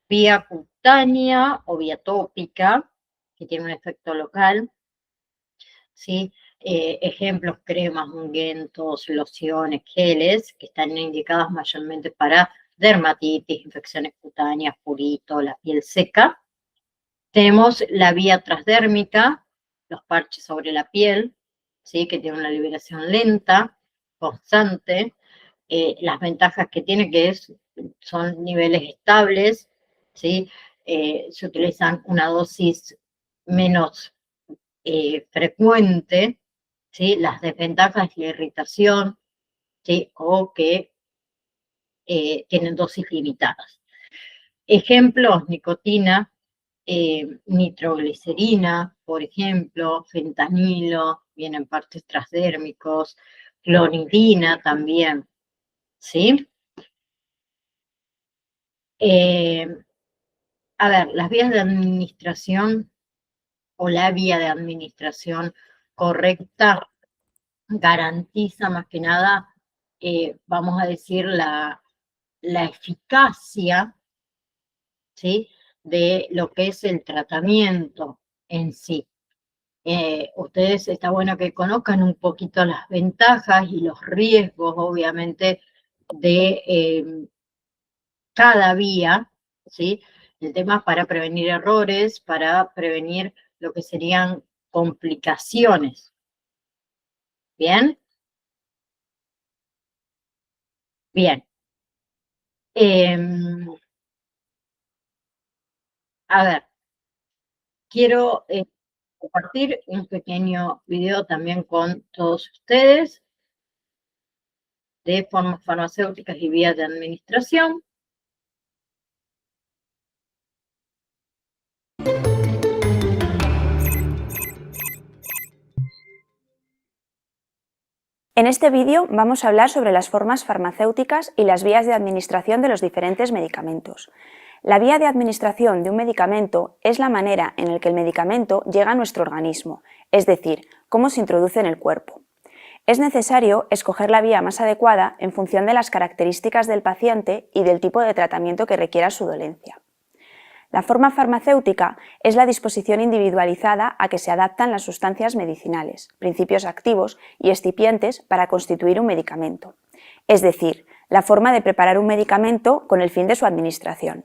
vía cutánea o vía tópica, que tiene un efecto local, ¿sí? Ejemplos, cremas, ungüentos, lociones, geles, que están indicadas mayormente para dermatitis, infecciones cutáneas, purito, la piel seca. Tenemos la vía transdérmica, los parches sobre la piel, ¿sí? Que tiene una liberación lenta, constante. Las ventajas que tiene son niveles estables, ¿sí? Se utilizan una dosis menos frecuente, ¿sí? Las desventajas es la irritación, ¿sí? O que tienen dosis limitadas. Ejemplos, nicotina, nitroglicerina, por ejemplo, fentanilo, vienen parches transdérmicos, clonidina también, ¿sí? A ver, las vías de administración o la vía de administración correcta garantiza más que nada, vamos a decir, la eficacia, ¿sí? De lo que es el tratamiento en sí. Ustedes está bueno que conozcan un poquito las ventajas y los riesgos, obviamente, de cada vía, ¿sí? El tema para prevenir errores, para prevenir lo que serían complicaciones. ¿Bien? Bien. A ver, quiero compartir un pequeño video también con todos ustedes de formas farmacéuticas y vías de administración. En este vídeo vamos a hablar sobre las formas farmacéuticas y las vías de administración de los diferentes medicamentos. La vía de administración de un medicamento es la manera en la que el medicamento llega a nuestro organismo, es decir, cómo se introduce en el cuerpo. Es necesario escoger la vía más adecuada en función de las características del paciente y del tipo de tratamiento que requiera su dolencia. La forma farmacéutica es la disposición individualizada a que se adaptan las sustancias medicinales, principios activos y excipientes para constituir un medicamento, es decir, la forma de preparar un medicamento con el fin de su administración.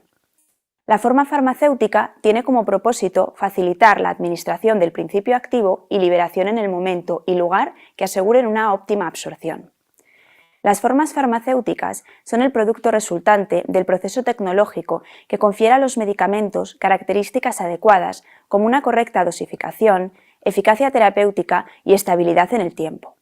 La forma farmacéutica tiene como propósito facilitar la administración del principio activo y liberación en el momento y lugar que aseguren una óptima absorción. Las formas farmacéuticas son el producto resultante del proceso tecnológico que confiere a los medicamentos características adecuadas como una correcta dosificación, eficacia terapéutica y estabilidad en el tiempo.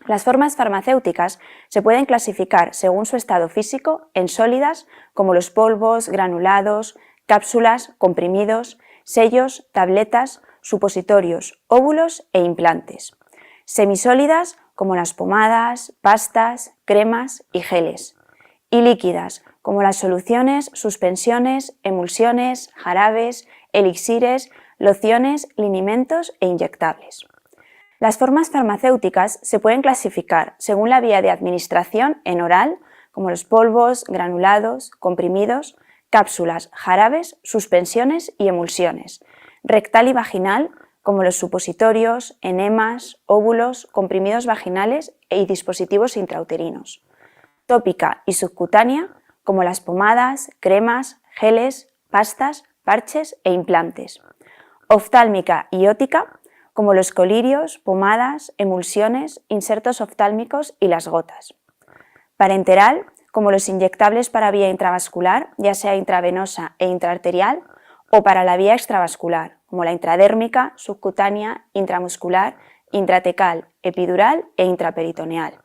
Las formas farmacéuticas se pueden clasificar según su estado físico en sólidas como los polvos, granulados, cápsulas, comprimidos, sellos, tabletas, supositorios, óvulos e implantes. Semisólidas como las pomadas, pastas, cremas y geles. Y líquidas como las soluciones, suspensiones, emulsiones, jarabes, elixires, lociones, linimentos e inyectables. Las formas farmacéuticas se pueden clasificar según la vía de administración en oral, como los polvos, granulados, comprimidos, cápsulas, jarabes, suspensiones y emulsiones, rectal y vaginal, como los supositorios, enemas, óvulos, comprimidos vaginales y dispositivos intrauterinos, tópica y subcutánea, como las pomadas, cremas, geles, pastas, parches e implantes, oftálmica y ótica, como los colirios, pomadas, emulsiones, insertos oftálmicos y las gotas, parenteral, como los inyectables para vía intravascular, ya sea intravenosa e intraarterial, o para la vía extravascular, como la intradérmica, subcutánea, intramuscular, intratecal, epidural e intraperitoneal,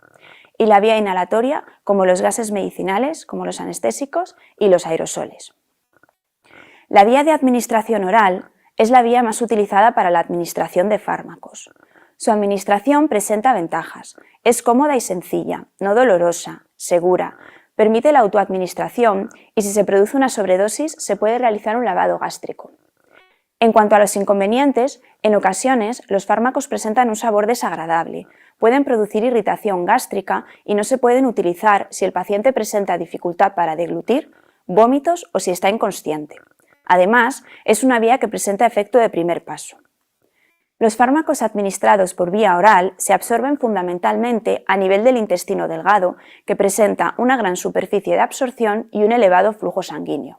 y la vía inhalatoria, como los gases medicinales, como los anestésicos y los aerosoles. La vía de administración oral es la vía más utilizada para la administración de fármacos. Su administración presenta ventajas, es cómoda y sencilla, no dolorosa, segura, permite la autoadministración y si se produce una sobredosis se puede realizar un lavado gástrico. En cuanto a los inconvenientes, en ocasiones los fármacos presentan un sabor desagradable, pueden producir irritación gástrica y no se pueden utilizar si el paciente presenta dificultad para deglutir, vómitos o si está inconsciente. Además, es una vía que presenta efecto de primer paso. Los fármacos administrados por vía oral se absorben fundamentalmente a nivel del intestino delgado, que presenta una gran superficie de absorción y un elevado flujo sanguíneo.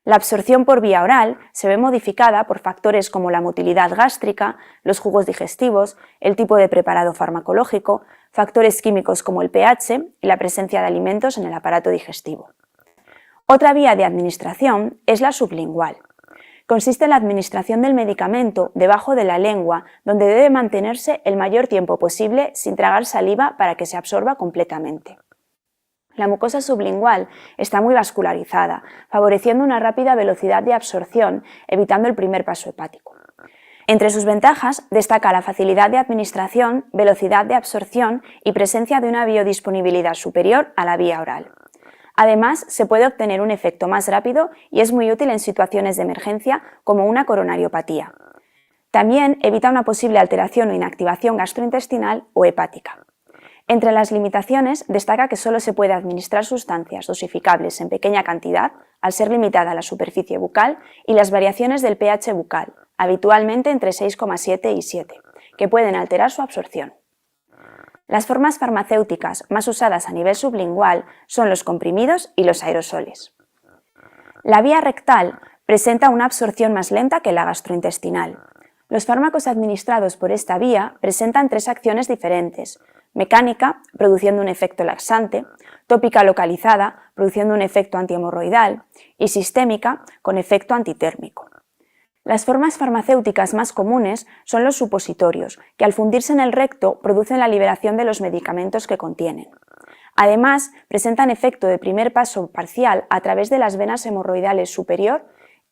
La absorción por vía oral se ve modificada por factores como la motilidad gástrica, los jugos digestivos, el tipo de preparado farmacológico, factores químicos como el pH y la presencia de alimentos en el aparato digestivo. Otra vía de administración es la sublingual. Consiste en la administración del medicamento debajo de la lengua, donde debe mantenerse el mayor tiempo posible sin tragar saliva para que se absorba completamente. La mucosa sublingual está muy vascularizada, favoreciendo una rápida velocidad de absorción, evitando el primer paso hepático. Entre sus ventajas destaca la facilidad de administración, velocidad de absorción y presencia de una biodisponibilidad superior a la vía oral. Además, se puede obtener un efecto más rápido y es muy útil en situaciones de emergencia como una coronariopatía. También evita una posible alteración o inactivación gastrointestinal o hepática. Entre las limitaciones destaca que solo se puede administrar sustancias dosificables en pequeña cantidad, al ser limitada la superficie bucal, y las variaciones del pH bucal, habitualmente entre 6,7 y 7, que pueden alterar su absorción. Las formas farmacéuticas más usadas a nivel sublingual son los comprimidos y los aerosoles. La vía rectal presenta una absorción más lenta que la gastrointestinal. Los fármacos administrados por esta vía presentan tres acciones diferentes: mecánica, produciendo un efecto laxante; tópica localizada, produciendo un efecto antihemorroidal; y sistémica, con efecto antitérmico. Las formas farmacéuticas más comunes son los supositorios, que al fundirse en el recto producen la liberación de los medicamentos que contienen. Además, presentan efecto de primer paso parcial a través de las venas hemorroidales superior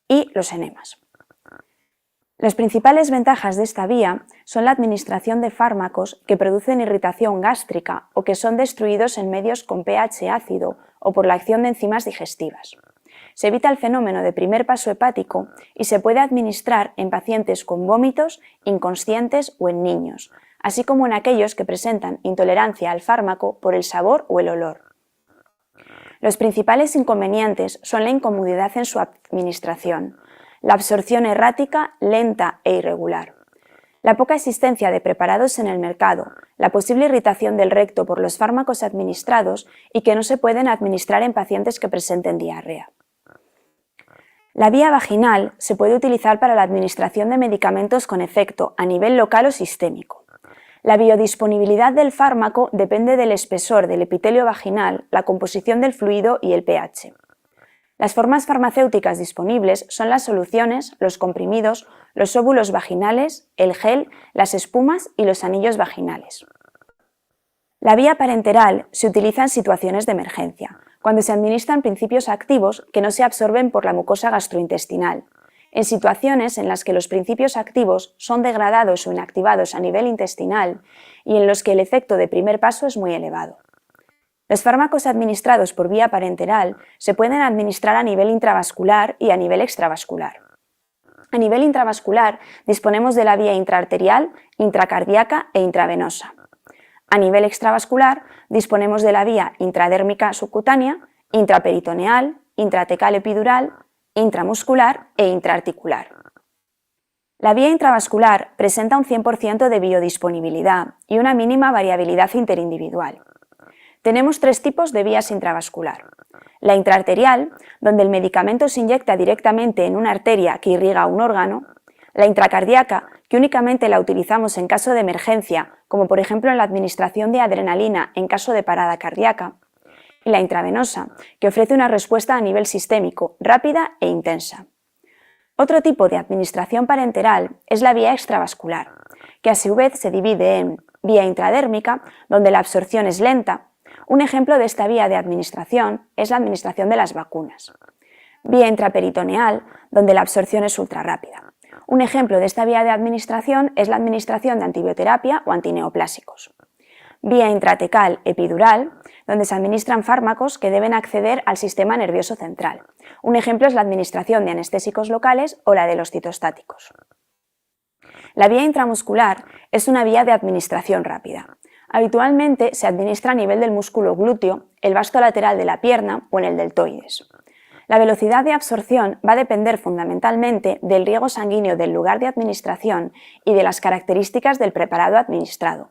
y los enemas. Las principales ventajas de esta vía son la administración de fármacos que producen irritación gástrica o que son destruidos en medios con pH ácido o por la acción de enzimas digestivas. Se evita el fenómeno de primer paso hepático y se puede administrar en pacientes con vómitos, inconscientes o en niños, así como en aquellos que presentan intolerancia al fármaco por el sabor o el olor. Los principales inconvenientes son la incomodidad en su administración, la absorción errática, lenta e irregular, la poca existencia de preparados en el mercado, la posible irritación del recto por los fármacos administrados y que no se pueden administrar en pacientes que presenten diarrea. La vía vaginal se puede utilizar para la administración de medicamentos con efecto a nivel local o sistémico. La biodisponibilidad del fármaco depende del espesor del epitelio vaginal, la composición del fluido y el pH. Las formas farmacéuticas disponibles son las soluciones, los comprimidos, los óvulos vaginales, el gel, las espumas y los anillos vaginales. La vía parenteral se utiliza en situaciones de emergencia, cuando se administran principios activos que no se absorben por la mucosa gastrointestinal, en situaciones en las que los principios activos son degradados o inactivados a nivel intestinal y en los que el efecto de primer paso es muy elevado. Los fármacos administrados por vía parenteral se pueden administrar a nivel intravascular y a nivel extravascular. A nivel intravascular disponemos de la vía intraarterial, intracardíaca e intravenosa. A nivel extravascular disponemos de la vía intradérmica subcutánea, intraperitoneal, intratecal epidural, intramuscular e intraarticular. La vía intravascular presenta un 100% de biodisponibilidad y una mínima variabilidad interindividual. Tenemos tres tipos de vías intravascular. La intraarterial, donde el medicamento se inyecta directamente en una arteria que irriga un órgano. La intracardíaca, que únicamente la utilizamos en caso de emergencia, como por ejemplo en la administración de adrenalina en caso de parada cardíaca. Y la intravenosa, que ofrece una respuesta a nivel sistémico, rápida e intensa. Otro tipo de administración parenteral es la vía extravascular, que a su vez se divide en vía intradérmica, donde la absorción es lenta. Un ejemplo de esta vía de administración es la administración de las vacunas. Vía intraperitoneal, donde la absorción es ultrarrápida. Un ejemplo de esta vía de administración es la administración de antibioterapia o antineoplásicos. Vía intratecal epidural, donde se administran fármacos que deben acceder al sistema nervioso central. Un ejemplo es la administración de anestésicos locales o la de los citostáticos. La vía intramuscular es una vía de administración rápida. Habitualmente se administra a nivel del músculo glúteo, el vasto lateral de la pierna o en el deltoides. La velocidad de absorción va a depender fundamentalmente del riego sanguíneo del lugar de administración y de las características del preparado administrado,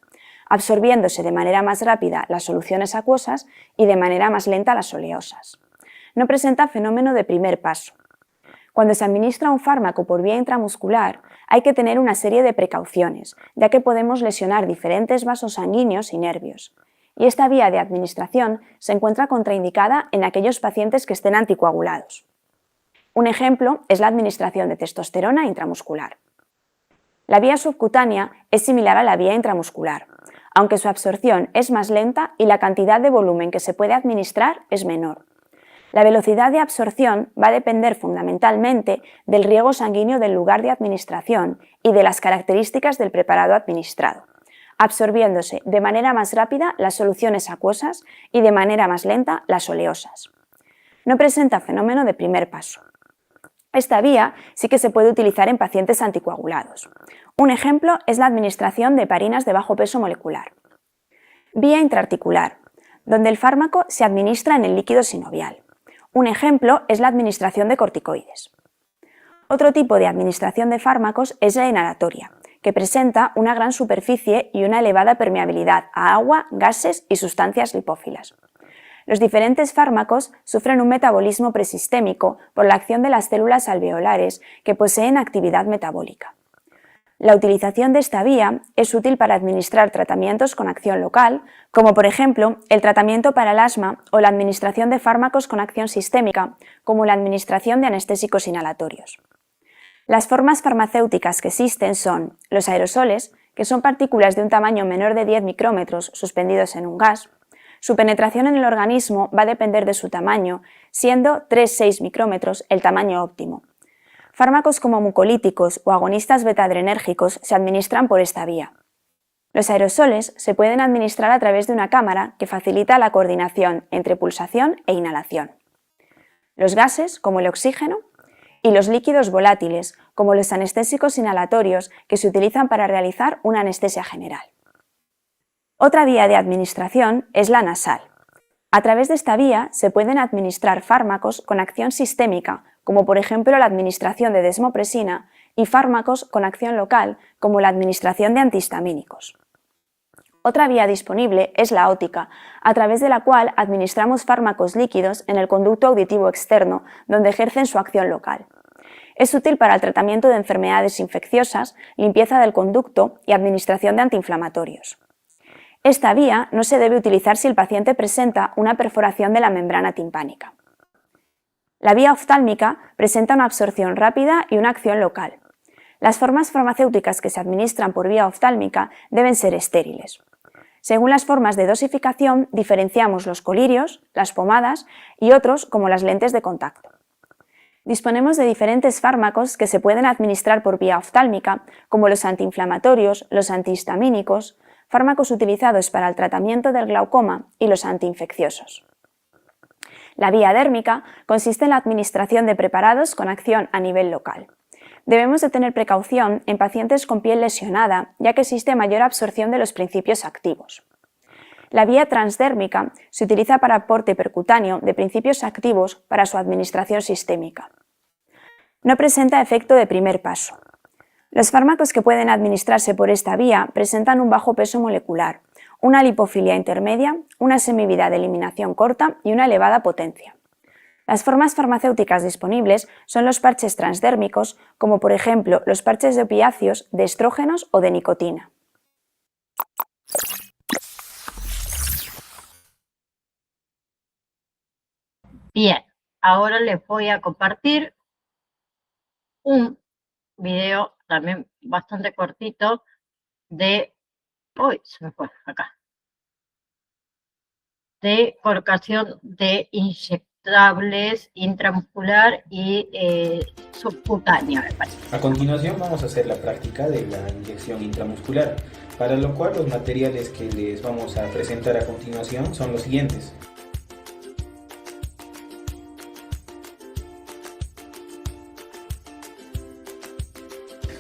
absorbiéndose de manera más rápida las soluciones acuosas y de manera más lenta las oleosas. No presenta fenómeno de primer paso. Cuando se administra un fármaco por vía intramuscular, hay que tener una serie de precauciones, ya que podemos lesionar diferentes vasos sanguíneos y nervios. Y esta vía de administración se encuentra contraindicada en aquellos pacientes que estén anticoagulados. Un ejemplo es la administración de testosterona intramuscular. La vía subcutánea es similar a la vía intramuscular, aunque su absorción es más lenta y la cantidad de volumen que se puede administrar es menor. La velocidad de absorción va a depender fundamentalmente del riego sanguíneo del lugar de administración y de las características del preparado administrado, absorbiéndose de manera más rápida las soluciones acuosas y de manera más lenta las oleosas. No presenta fenómeno de primer paso. Esta vía sí que se puede utilizar en pacientes anticoagulados. Un ejemplo es la administración de heparinas de bajo peso molecular. Vía intraarticular, donde el fármaco se administra en el líquido sinovial. Un ejemplo es la administración de corticoides. Otro tipo de administración de fármacos es la inhalatoria, que presenta una gran superficie y una elevada permeabilidad a agua, gases y sustancias lipófilas. Los diferentes fármacos sufren un metabolismo presistémico por la acción de las células alveolares que poseen actividad metabólica. La utilización de esta vía es útil para administrar tratamientos con acción local, como por ejemplo el tratamiento para el asma o la administración de fármacos con acción sistémica, como la administración de anestésicos inhalatorios. Las formas farmacéuticas que existen son los aerosoles, que son partículas de un tamaño menor de 10 micrómetros suspendidos en un gas. Su penetración en el organismo va a depender de su tamaño, siendo 3-6 micrómetros el tamaño óptimo. Fármacos como mucolíticos o agonistas beta-adrenérgicos se administran por esta vía. Los aerosoles se pueden administrar a través de una cámara que facilita la coordinación entre pulsación e inhalación. Los gases, como el oxígeno, y los líquidos volátiles, como los anestésicos inhalatorios que se utilizan para realizar una anestesia general. Otra vía de administración es la nasal. A través de esta vía se pueden administrar fármacos con acción sistémica, como por ejemplo la administración de desmopresina, y fármacos con acción local, como la administración de antihistamínicos. Otra vía disponible es la ótica, a través de la cual administramos fármacos líquidos en el conducto auditivo externo, donde ejercen su acción local. Es útil para el tratamiento de enfermedades infecciosas, limpieza del conducto y administración de antiinflamatorios. Esta vía no se debe utilizar si el paciente presenta una perforación de la membrana timpánica. La vía oftálmica presenta una absorción rápida y una acción local. Las formas farmacéuticas que se administran por vía oftálmica deben ser estériles. Según las formas de dosificación, diferenciamos los colirios, las pomadas y otros como las lentes de contacto. Disponemos de diferentes fármacos que se pueden administrar por vía oftálmica, como los antiinflamatorios, los antihistamínicos, fármacos utilizados para el tratamiento del glaucoma y los antiinfecciosos. La vía dérmica consiste en la administración de preparados con acción a nivel local. Debemos de tener precaución en pacientes con piel lesionada, ya que existe mayor absorción de los principios activos. La vía transdérmica se utiliza para aporte percutáneo de principios activos para su administración sistémica. No presenta efecto de primer paso. Los fármacos que pueden administrarse por esta vía presentan un bajo peso molecular, una lipofilia intermedia, una semivida de eliminación corta y una elevada potencia. Las formas farmacéuticas disponibles son los parches transdérmicos, como por ejemplo los parches de opiáceos, de estrógenos o de nicotina. Bien, ahora les voy a compartir un video también bastante cortito de, uy, se me fue acá, de colocación de inyectables intramuscular y subcutáneo, me parece. A continuación vamos a hacer la práctica de la inyección intramuscular, para lo cual los materiales que les vamos a presentar a continuación son los siguientes.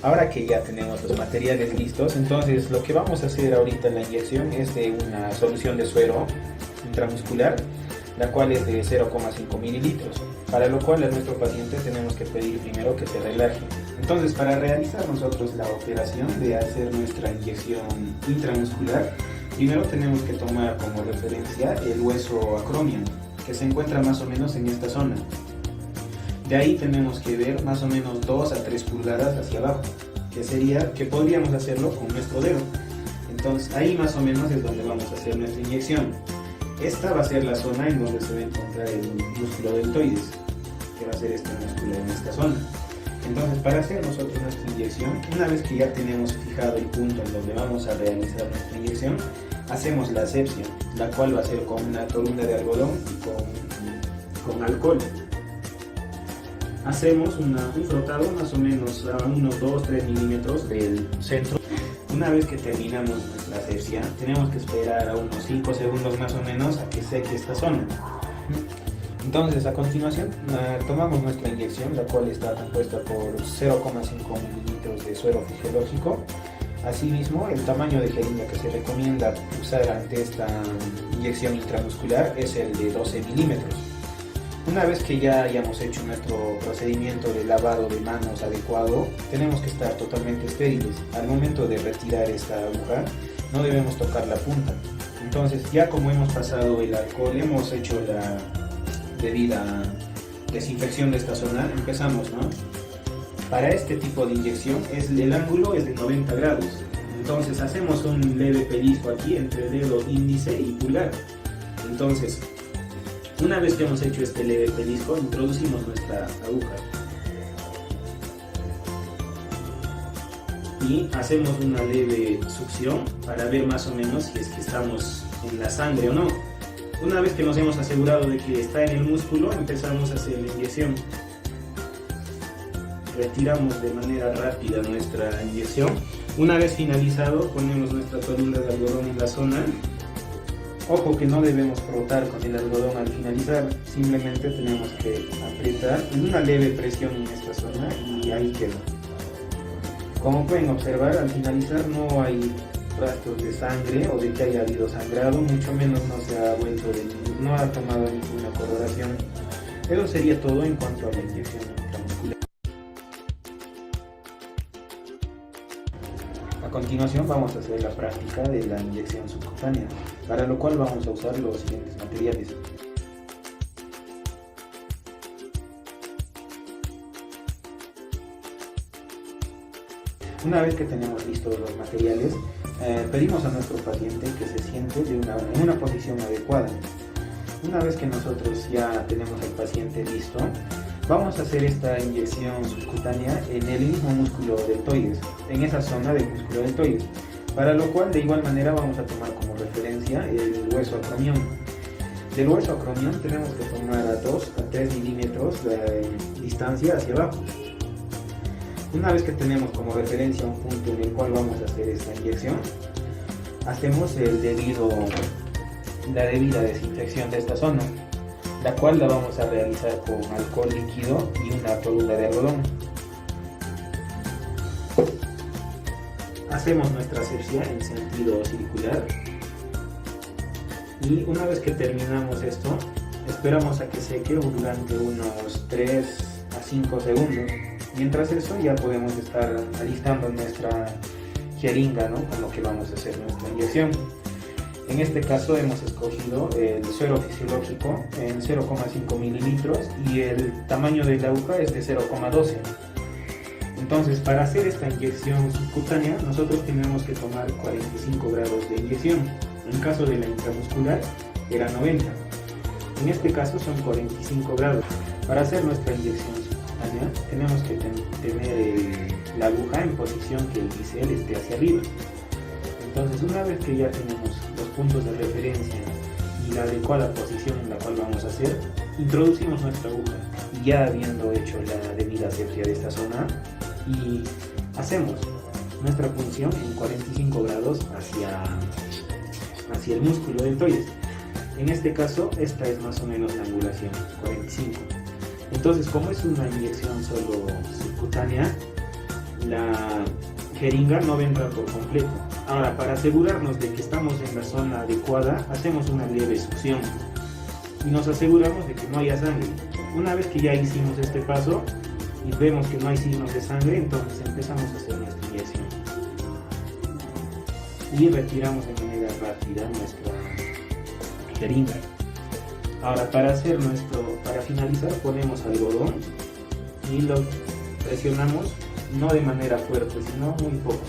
Ahora que ya tenemos los materiales listos, entonces lo que vamos a hacer ahorita en la inyección es de una solución de suero intramuscular, la cual es de 0,5 mililitros, para lo cual a nuestro paciente tenemos que pedir primero que se relaje. Entonces, para realizar nosotros la operación de hacer nuestra inyección intramuscular, primero tenemos que tomar como referencia el hueso acromion, que se encuentra más o menos en esta zona. De ahí tenemos que ver más o menos 2 a 3 pulgadas hacia abajo, que sería que podríamos hacerlo con nuestro dedo. Entonces ahí más o menos es donde vamos a hacer nuestra inyección. Esta va a ser la zona en donde se va a encontrar el músculo deltoides, que va a ser este músculo en esta zona. Entonces, para hacer nosotros nuestra inyección, una vez que ya tenemos fijado el punto en donde vamos a realizar nuestra inyección, hacemos la asepsia, la cual va a ser con una toronda de algodón y con alcohol. Hacemos un frotado más o menos a unos 2-3 milímetros del centro. Una vez que terminamos nuestra asepsia, tenemos que esperar a unos 5 segundos más o menos a que seque esta zona. Entonces, a continuación, tomamos nuestra inyección, la cual está compuesta por 0,5 mililitros de suero fisiológico. Asimismo, el tamaño de jeringa que se recomienda usar ante esta inyección intramuscular es el de 12 milímetros. Una vez que ya hayamos hecho nuestro procedimiento de lavado de manos adecuado, tenemos que estar totalmente estériles. Al momento de retirar esta aguja, no debemos tocar la punta. Entonces, ya como hemos pasado el alcohol, hemos hecho la debida desinfección de esta zona, empezamos, ¿no? Para este tipo de inyección, el ángulo es de 90 grados. Entonces, hacemos un leve pellizco aquí entre el dedo índice y pulgar. Entonces, una vez que hemos hecho este leve pellizco, introducimos nuestra aguja y hacemos una leve succión para ver más o menos si es que estamos en la sangre o no. Una vez que nos hemos asegurado de que está en el músculo, empezamos a hacer la inyección. Retiramos de manera rápida nuestra inyección. Una vez finalizado, ponemos nuestra toronda de algodón en la zona. Ojo que no debemos frotar con el algodón al finalizar, simplemente tenemos que apretar una leve presión en esta zona y ahí queda. Como pueden observar, al finalizar no hay rastros de sangre o de que haya habido sangrado, mucho menos no ha tomado ninguna coloración. Eso sería todo en cuanto a la inyección intramuscular. A continuación vamos a hacer la práctica de la inyección subcutánea, para lo cual vamos a usar los siguientes materiales. Una vez que tenemos listos los materiales, pedimos a nuestro paciente que se siente en una posición adecuada. Una vez que nosotros ya tenemos al paciente listo, vamos a hacer esta inyección subcutánea en el mismo músculo deltoides, en esa zona del músculo deltoides, para lo cual de igual manera vamos a tomar como referencia el hueso acromion. Del hueso acromion tenemos que tomar a 2 a 3 milímetros de distancia hacia abajo. Una vez que tenemos como referencia un punto en el cual vamos a hacer esta inyección, hacemos la debida desinfección de esta zona, la cual la vamos a realizar con alcohol líquido y una toronda de algodón. Hacemos nuestra asepsia en sentido circular Y una vez que terminamos esto, esperamos a que seque durante unos 3 a 5 segundos. Mientras eso ya podemos estar alistando nuestra jeringa, ¿no? Con lo que vamos a hacer nuestra inyección. En este caso hemos escogido el suero fisiológico en 0,5 mililitros y el tamaño de la aguja es de 0,12. Entonces, para hacer esta inyección subcutánea, nosotros tenemos que tomar 45 grados de inyección. En caso de la intramuscular, era 90. En este caso son 45 grados. Para hacer nuestra inyección subcutánea, tenemos que tener la aguja en posición que el bisel esté hacia arriba. Entonces, una vez que ya tenemos los puntos de referencia y la adecuada posición en la cual vamos a hacer, introducimos nuestra aguja. Y ya habiendo hecho la debida asepsia de esta zona, y hacemos nuestra punción en 45 grados hacia el músculo deltoides. En este caso, esta es más o menos la angulación, 45. Entonces, como es una inyección solo subcutánea, la jeringa no va a entrar por completo. Ahora, para asegurarnos de que estamos en la zona adecuada, hacemos una leve succión y nos aseguramos de que no haya sangre. Una vez que ya hicimos este paso y vemos que no hay signos de sangre, entonces empezamos a hacer nuestra inyección y retiramos de manera rápida nuestra jeringa. Ahora, para finalizar, ponemos algodón y lo presionamos, no de manera fuerte, sino muy poco.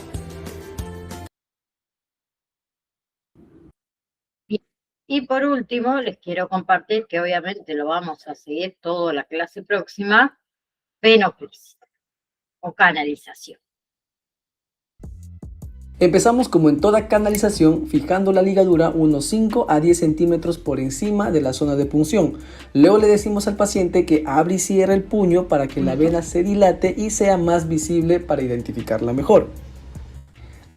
Y por último, les quiero compartir que obviamente lo vamos a seguir toda la clase próxima, venoclisis o canalización. Empezamos como en toda canalización fijando la ligadura unos 5 a 10 centímetros por encima de la zona de punción. Luego le decimos al paciente que abre y cierre el puño para que la vena se dilate y sea más visible para identificarla mejor.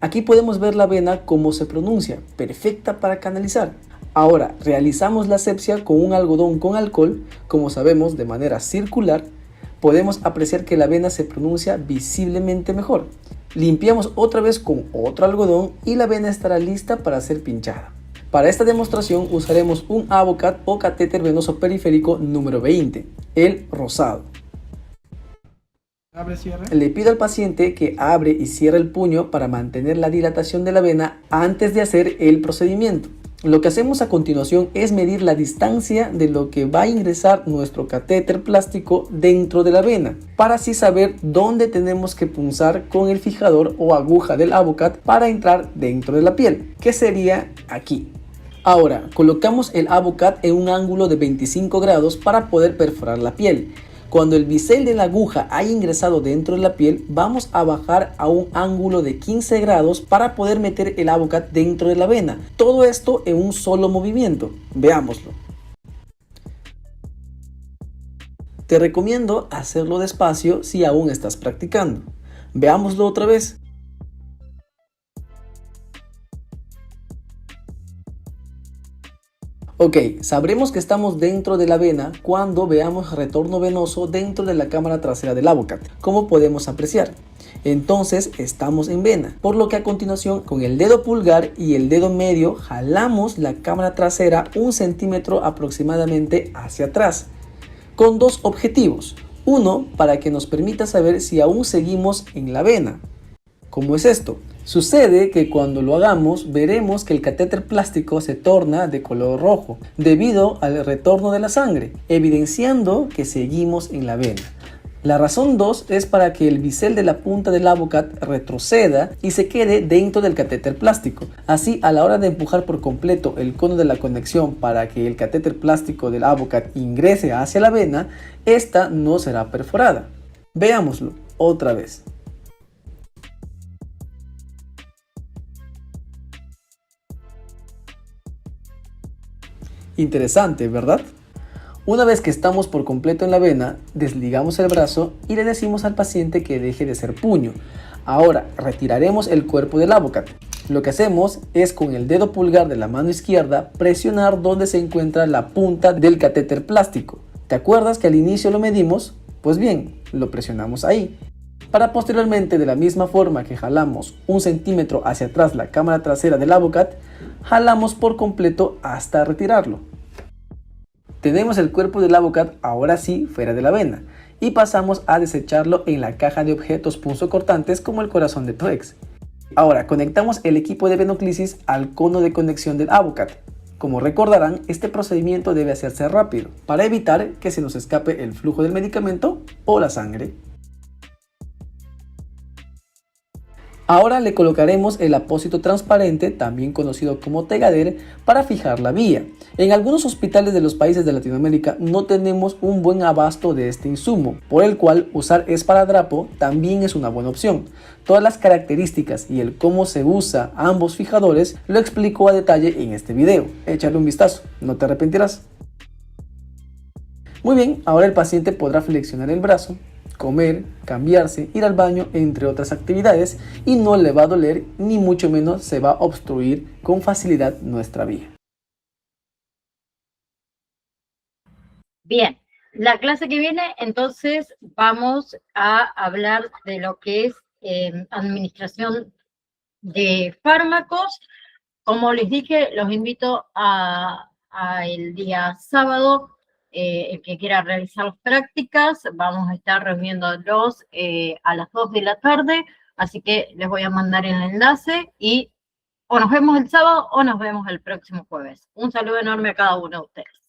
Aquí podemos ver la vena como se pronuncia, perfecta para canalizar. Ahora realizamos la asepsia con un algodón con alcohol, como sabemos de manera circular. Podemos apreciar que la vena se pronuncia visiblemente mejor. Limpiamos otra vez con otro algodón y la vena estará lista para ser pinchada. Para esta demostración usaremos un Avocat o catéter venoso periférico número 20, el rosado. Abre, cierra. Le pido al paciente que abre y cierre el puño para mantener la dilatación de la vena antes de hacer el procedimiento. Lo que hacemos a continuación es medir la distancia de lo que va a ingresar nuestro catéter plástico dentro de la vena, para así saber dónde tenemos que punzar con el fijador o aguja del Avocat para entrar dentro de la piel, que sería aquí. Ahora, colocamos el Avocat en un ángulo de 25 grados para poder perforar la piel. Cuando el bisel de la aguja haya ingresado dentro de la piel, vamos a bajar a un ángulo de 15 grados para poder meter el Avocat dentro de la vena. Todo esto en un solo movimiento. Veámoslo. Te recomiendo hacerlo despacio si aún estás practicando. Veámoslo otra vez. Ok, sabremos que estamos dentro de la vena cuando veamos retorno venoso dentro de la cámara trasera del Avocat, como podemos apreciar. Entonces estamos en vena, por lo que a continuación con el dedo pulgar y el dedo medio jalamos la cámara trasera 1 centímetro aproximadamente hacia atrás, con dos objetivos. Uno, para que nos permita saber si aún seguimos en la vena. ¿Cómo es esto? Sucede que cuando lo hagamos veremos que el catéter plástico se torna de color rojo debido al retorno de la sangre, evidenciando que seguimos en la vena. La razón 2 es para que el bisel de la punta del Avocat retroceda y se quede dentro del catéter plástico. Así, a la hora de empujar por completo el cono de la conexión para que el catéter plástico del Avocat ingrese hacia la vena, esta no será perforada. Veámoslo otra vez. Interesante, ¿verdad? Una vez que estamos por completo en la vena, desligamos el brazo y le decimos al paciente que deje de ser puño. Ahora retiraremos el cuerpo del Avocat. Lo que hacemos es con el dedo pulgar de la mano izquierda presionar donde se encuentra la punta del catéter plástico. ¿Te acuerdas que al inicio lo medimos? Pues bien, lo presionamos ahí. para posteriormente, de la misma forma que jalamos 1 centímetro hacia atrás la cámara trasera del Avocat, jalamos por completo hasta retirarlo. Tenemos el cuerpo del Avocat ahora sí fuera de la vena y pasamos a desecharlo en la caja de objetos punzocortantes como el corazón de Toex. Ahora conectamos el equipo de venoclisis al cono de conexión del Avocat. Como recordarán, este procedimiento debe hacerse rápido para evitar que se nos escape el flujo del medicamento o la sangre. Ahora le colocaremos el apósito transparente, también conocido como Tegader, para fijar la vía. En algunos hospitales de los países de Latinoamérica no tenemos un buen abasto de este insumo, por el cual usar esparadrapo también es una buena opción. Todas las características y el cómo se usa ambos fijadores lo explico a detalle en este video. Échale un vistazo, no te arrepentirás. Muy bien, ahora el paciente podrá flexionar el brazo, comer, cambiarse, ir al baño, entre otras actividades, y no le va a doler ni mucho menos se va a obstruir con facilidad nuestra vía. Bien, la clase que viene entonces vamos a hablar de lo que es administración de fármacos. Como les dije, los invito a el día sábado. El que quiera realizar las prácticas, vamos a estar reuniéndolos a las 2 de la tarde, así que les voy a mandar el enlace y o nos vemos el sábado o nos vemos el próximo jueves. Un saludo enorme a cada uno de ustedes.